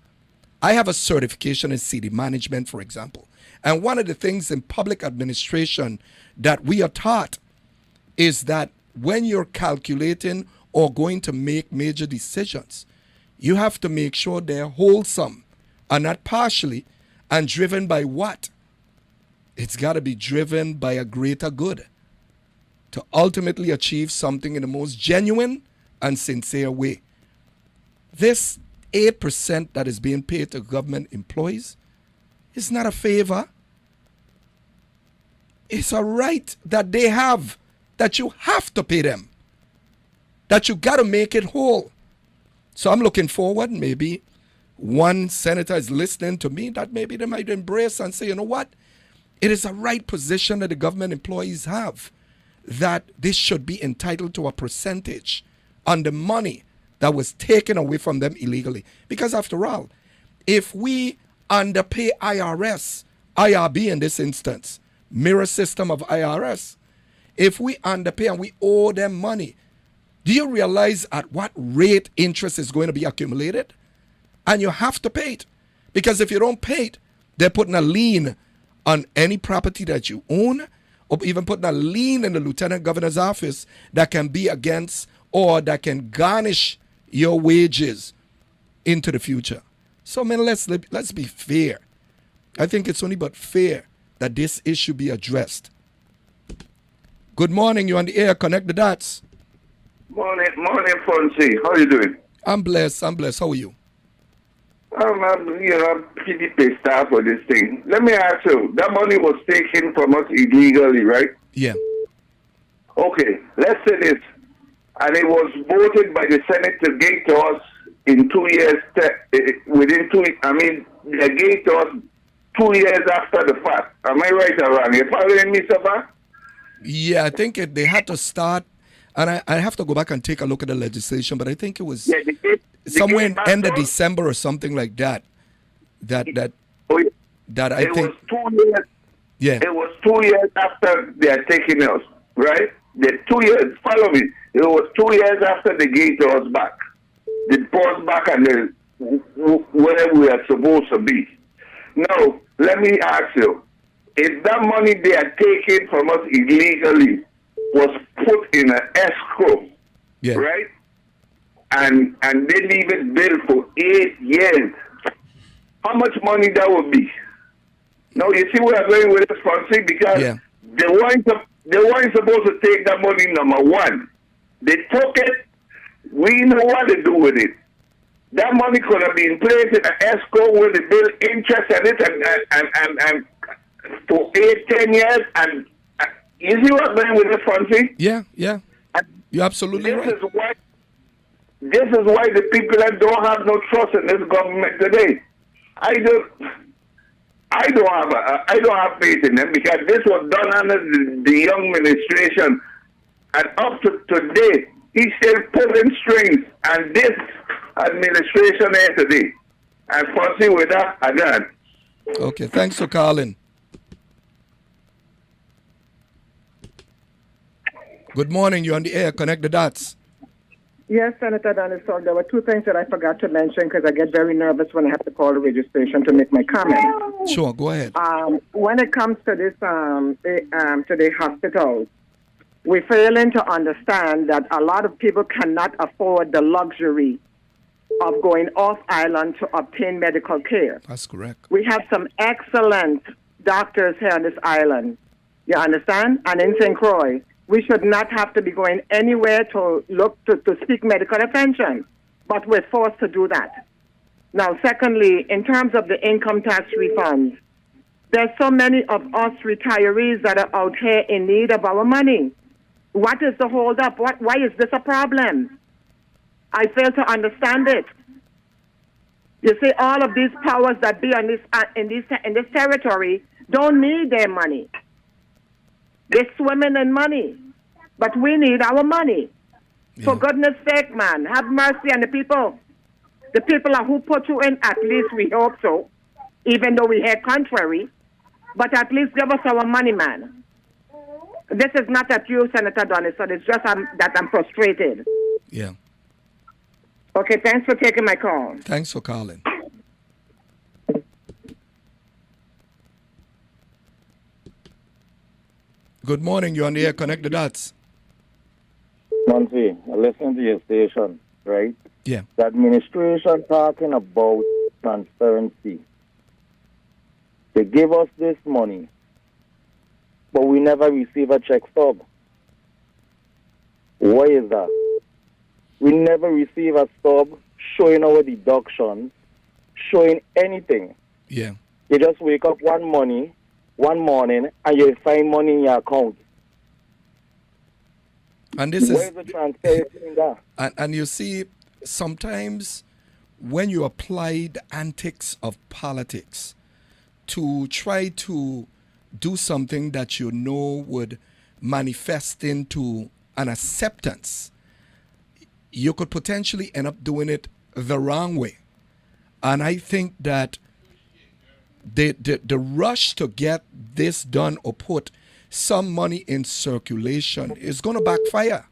I have a certification in city management, for example. And one of the things in public administration that we are taught is that when you're calculating or going to make major decisions, you have to make sure they're wholesome and not partially and driven by what? It's got to be driven by a greater good to ultimately achieve something in the most genuine and sincere way. This 8% that is being paid to government employees is not a favor. It's a right that they have, that you have to pay them, that you got to make it whole. So I'm looking forward, maybe one senator is listening to me, that maybe they might embrace and say, you know what? It is a right position that the government employees have, that this should be entitled to a percentage on the money that was taken away from them illegally. Because after all, if we underpay IRB in this instance, mirror system of IRS, if we underpay and we owe them money, do you realize at what rate interest is going to be accumulated? And you have to pay it. Because if you don't pay it, they're putting a lien on any property that you own, or even putting a lien in the lieutenant governor's office that can be against or that can garnish your wages into the future. So, man, let's be fair. I think it's only but fair that this issue be addressed. Good morning. You're on the air. Connect the dots. Morning, Fonzie. How are you doing? I'm blessed. How are you? I'm pretty pissed off for this thing. Let me ask you, that money was taken from us illegally, right? Yeah. Okay, let's say this. And it was voted by the Senate to give to us in 2 years, they gave to us 2 years after the fact. Am I right or wrong? You following me, sir? Yeah, I think they had to start, and I have to go back and take a look at the legislation, but I think it was somewhere in end of December or something like that. That I think. It was 2 years. Yeah. It was 2 years after they are taking us, right? The 2 years. Follow me. It was 2 years after they gave to us back. they pause back and where we are supposed to be. Now, let me ask you, if that money they are taking from us illegally was put in an escrow, right? And they leave it built for 8 years, how much money that would be? Now, you see where I'm going with this, Francis? Because they weren't supposed to take that money, number one. They took it. We know what to do with it. That money could have been placed in an escrow where they build interest on it and for 8-10 years. And you see what I'm going with this, Francis? Yeah. You're absolutely right. This is why the people that don't have no trust in this government today. I don't have faith in them because this was done under the Young administration, and up to today he's still pulling strings. And this administration here today, and Fonzie with that, I done. Okay, thanks for calling. Good morning. You're on the air. Connect the dots. Yes, Senator Dennis. So there were two things that I forgot to mention because I get very nervous when I have to call the radio station to make my comment. Sure, go ahead. When it comes to this, to the hospitals, we're failing to understand that a lot of people cannot afford the luxury of going off island to obtain medical care. That's correct. We have some excellent doctors here on this island. You understand? And in St. Croix, we should not have to be going anywhere to look to seek medical attention, but we're forced to do that. Now, secondly, in terms of the income tax refunds, there's so many of us retirees that are out here in need of our money. What is the holdup? Why is this a problem? I fail to understand it. You see, all of these powers that be on this in this territory don't need their money. They're swimming in money, but we need our money. Yeah. For goodness sake, man, have mercy on the people. The people are who put you in, at least we hope so, even though we hear contrary, but at least give us our money, man. This is not at you, Senator Donaldson. It's just that I'm frustrated. Yeah. Okay, thanks for taking my call. Thanks for calling. Good morning. You're on the air. Connect the dots. Nancy, I listen to your station, right? Yeah. The administration talking about transparency. They give us this money, but we never receive a check stub. Why is that? We never receive a stub showing our deductions, showing anything. Yeah. You just wake up one morning and you find money in your account. And this Where is the transparency in that? And you see, sometimes when you apply the antics of politics to try to do something that you know would manifest into an acceptance, you could potentially end up doing it the wrong way. And I think that the rush to get this done or put some money in circulation is going to backfire.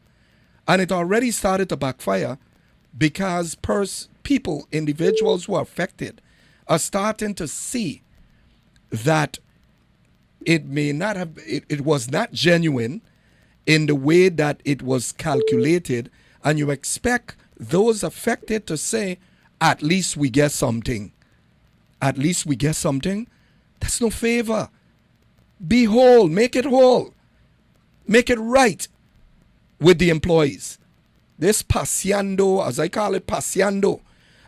And it already started to backfire because people, individuals who are affected, are starting to see that it may not have, it was not genuine in the way that it was calculated, and you expect those affected to say, at least we get something. At least we get something. That's no favor. Be whole. Make it whole. Make it right with the employees. This paseando, as I call it, paseando,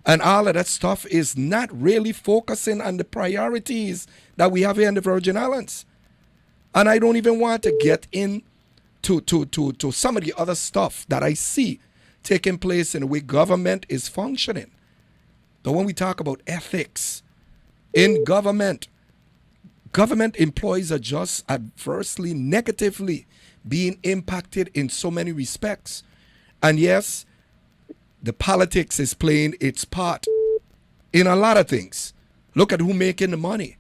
and all of that stuff is not really focusing on the priorities that we have here in the Virgin Islands. And I don't even want to get in to some of the other stuff that I see taking place in the way government is functioning. But when we talk about ethics in government employees are just adversely, negatively being impacted in so many respects. And yes, the politics is playing its part in a lot of things. Look at who's making the money.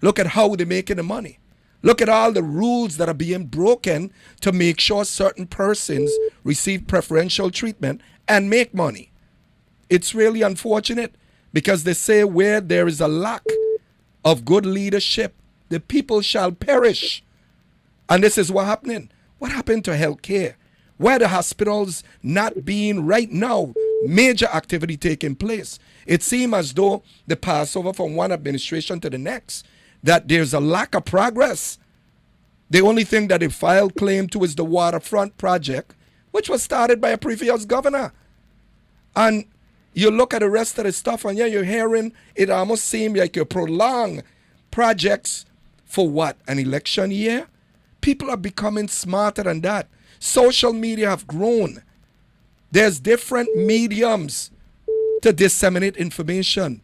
Look at how they're making the money. Look at all the rules that are being broken to make sure certain persons receive preferential treatment and make money. it's really unfortunate because they say where there is a lack of good leadership, the people shall perish. And this is what happening. What happened to healthcare? Where the hospitals not being right now, major activity taking place. It seems as though the passover from one administration to the next, that there's a lack of progress. The only thing that they filed claim to is the waterfront project, which was started by a previous governor. And you look at the rest of the stuff and you're hearing it almost seems like you prolong projects for what? An election year? People are becoming smarter than that. Social media have grown. There's different mediums to disseminate information.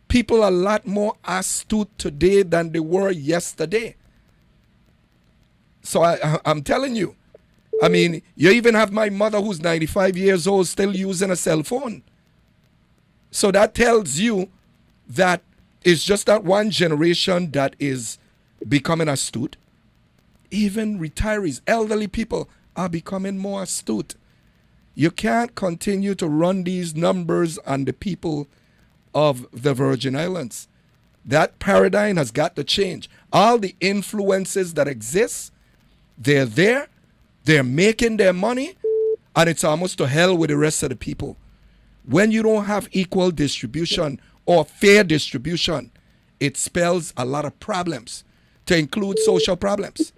People are a lot more astute today than they were yesterday. So I'm telling you, I mean, you even have my mother who's 95 years old still using a cell phone. So that tells you that it's just that one generation that is becoming astute. Even retirees, elderly people are becoming more astute. You can't continue to run these numbers on the people of the Virgin Islands. That paradigm has got to change. All the influences that exist, they're there, they're making their money, and it's almost to hell with the rest of the people. When you don't have equal distribution or fair distribution, it spells a lot of problems, to include social problems.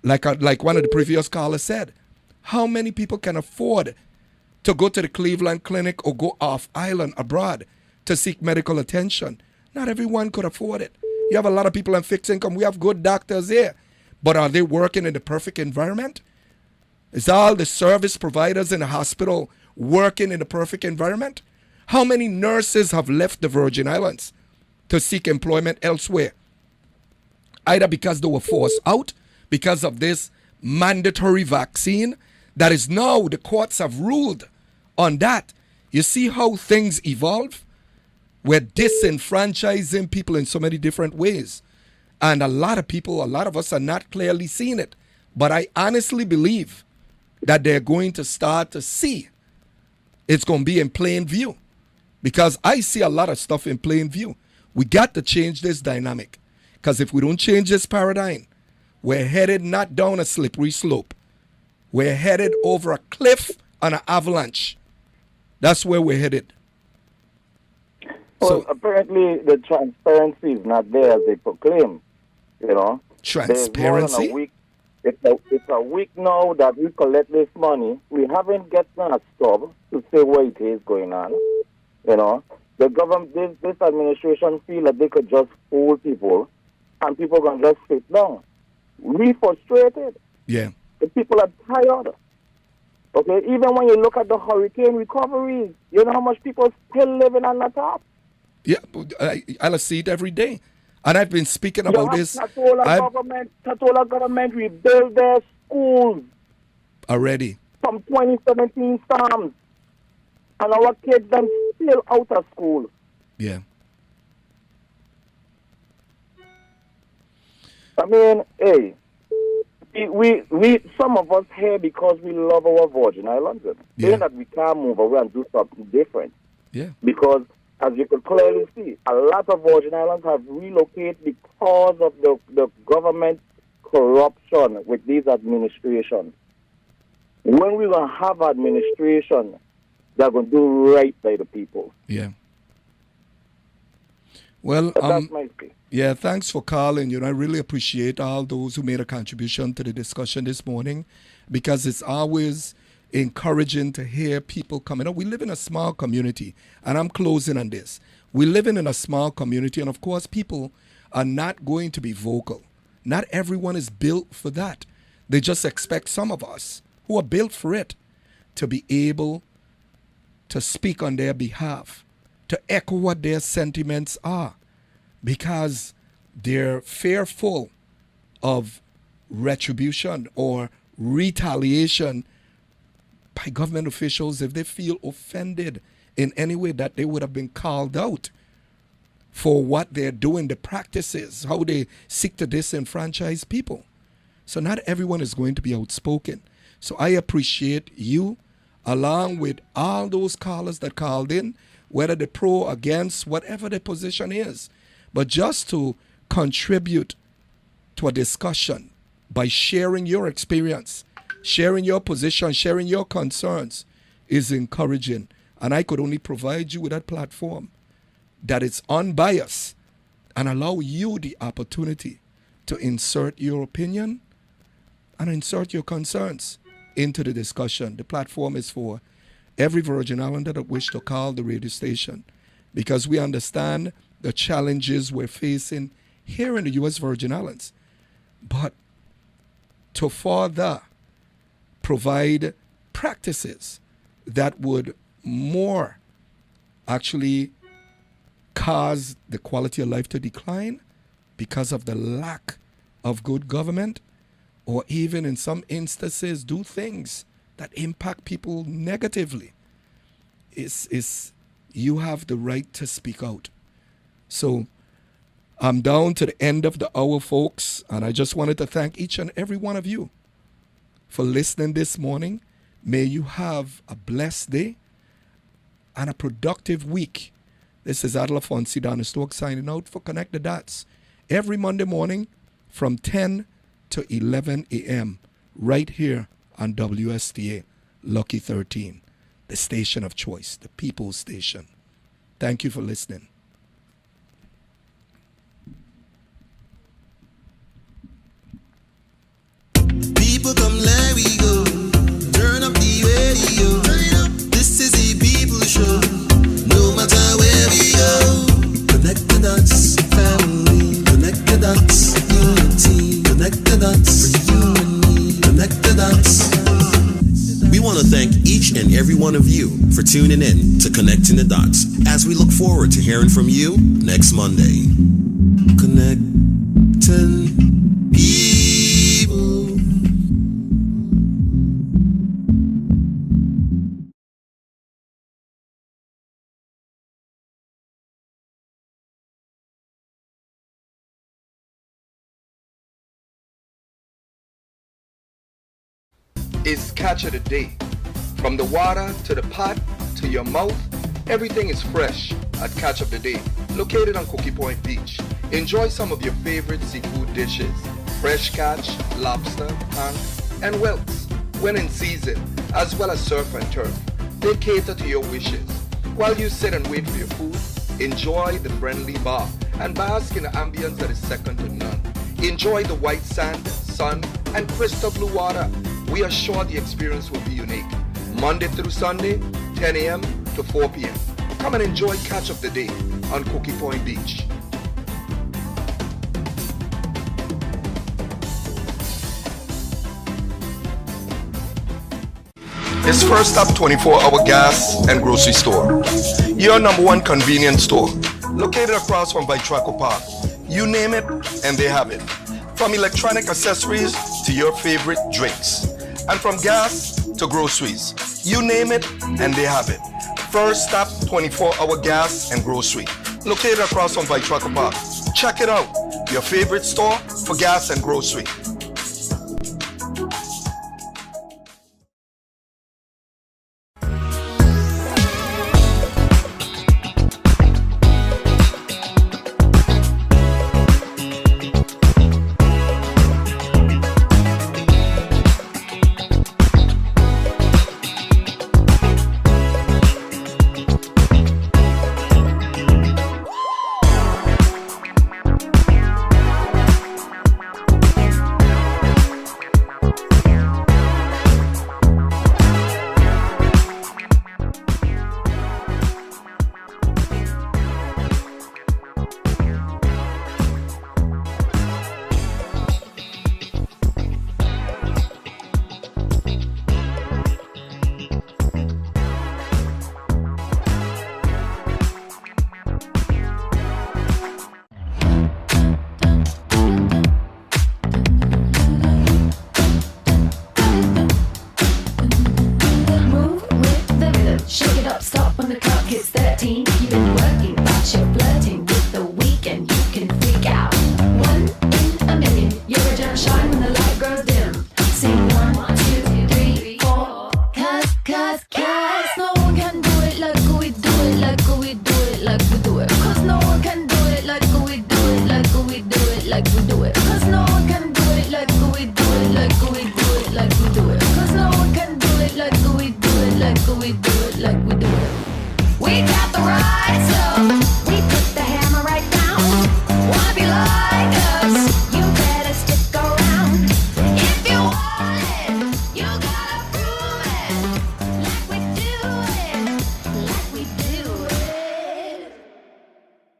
Like one of the previous callers said, how many people can afford to go to the Cleveland Clinic or go off island abroad to seek medical attention? Not everyone could afford it. You have a lot of people on fixed income. We have good doctors here. But are they working in the perfect environment? Is all the service providers in the hospital working in the perfect environment? How many nurses have left the Virgin Islands to seek employment elsewhere? Either because they were forced out, because of this mandatory vaccine that is now the courts have ruled on that. You see how things evolve? We're disenfranchising people in so many different ways. And a lot of people, a lot of us are not clearly seeing it. But I honestly believe that they're going to start to see it's going to be in plain view. Because I see a lot of stuff in plain view. We got to change this dynamic. Because if we don't change this paradigm, we're headed not down a slippery slope. We're headed over a cliff and an avalanche. That's where we're headed. Well, So apparently the transparency is not there as they proclaim. You know, transparency? It's a week now that we collect this money. We haven't gotten a stub to say what it is going on. You know, the government, this administration feel that they could just fool people, and people can just sit down. We frustrated. Yeah. The people are tired. Okay, even when you look at the hurricane recoveries, you know how much people still living on the top. Yeah, I see it every day. And I've been speaking about this Tatola government rebuild their schools already. from 2017 storms. And our kids are still out of school. Yeah. I mean, hey, we some of us here because we love our Virgin Islands. Yeah. Saying that we can't move away and do something different. Yeah. Because, as you could clearly see, a lot of Virgin Islands have relocated because of the government corruption with these administrations. When we're going to have administration, they're going to do right by the people. Yeah. Well, But that's my say. yeah, thanks for calling. I really appreciate all those who made a contribution to the discussion this morning, because it's always encouraging to hear people coming up. We live in a small community, and I'm closing on this. We live in a small community, and of course, people are not going to be vocal. Not everyone is built for that. They just expect some of us who are built for it to be able to speak on their behalf, to echo what their sentiments are, because they're fearful of retribution or retaliation by government officials if they feel offended in any way that they would have been called out for what they're doing, the practices, how they seek to disenfranchise people. So not everyone is going to be outspoken. So I appreciate you along with all those callers that called in, whether they're pro, against, whatever their position is. But just to contribute to a discussion by sharing your experience, sharing your position, sharing your concerns is encouraging. And I could only provide you with that platform that is unbiased and allow you the opportunity to insert your opinion and insert your concerns into the discussion. The platform is for every Virgin Islander that wish to call the radio station, because we understand the challenges we're facing here in the U.S. Virgin Islands. But to further provide practices that would more actually cause the quality of life to decline because of the lack of good government, or even in some instances do things that impact people negatively, is you have the right to speak out. So I'm down to the end of the hour, folks, and I just wanted to thank each and every one of you for listening this morning. May you have a blessed day and a productive week. This is Adela Fonsi Stokes signing out for Connect the Dots every Monday morning from 10 to 11 a.m. right here on WSTA Lucky 13, the station of choice, the people's station. Thank you for listening. People come, let we go. Turn up the radio. This is the people show. No matter where we go. Connect the dots, family. Connect the dots, unity. Connect the dots, for you and me. Connect the dots. We want to thank each and every one of you for tuning in to Connecting the Dots, as we look forward to hearing from you next Monday. Connecting people. Is catch of the day. From the water to the pot to your mouth, everything is fresh at Catch of the Day, located on Cookie Point Beach. Enjoy some of your favorite seafood dishes: fresh catch, lobster, tank, and whelks when in season, as well as surf and turf. They cater to your wishes. While you sit and wait for your food, enjoy the friendly bar and bask in the ambience that is second to none. Enjoy the white sand, sun, and crystal blue water. We are sure the experience will be unique. Monday through Sunday, 10 a.m. to 4 p.m. Come and enjoy Catch of the Day on Cookie Point Beach. It's First Stop 24-hour gas and grocery store. Your number one convenience store, located across from Vitraco Park. You name it, and they have it. From electronic accessories to your favorite drinks. And from gas to groceries. You name it, and they have it. First Stop 24-hour gas and grocery, located across from Vitraco Park. Check it out, your favorite store for gas and grocery. we do it like we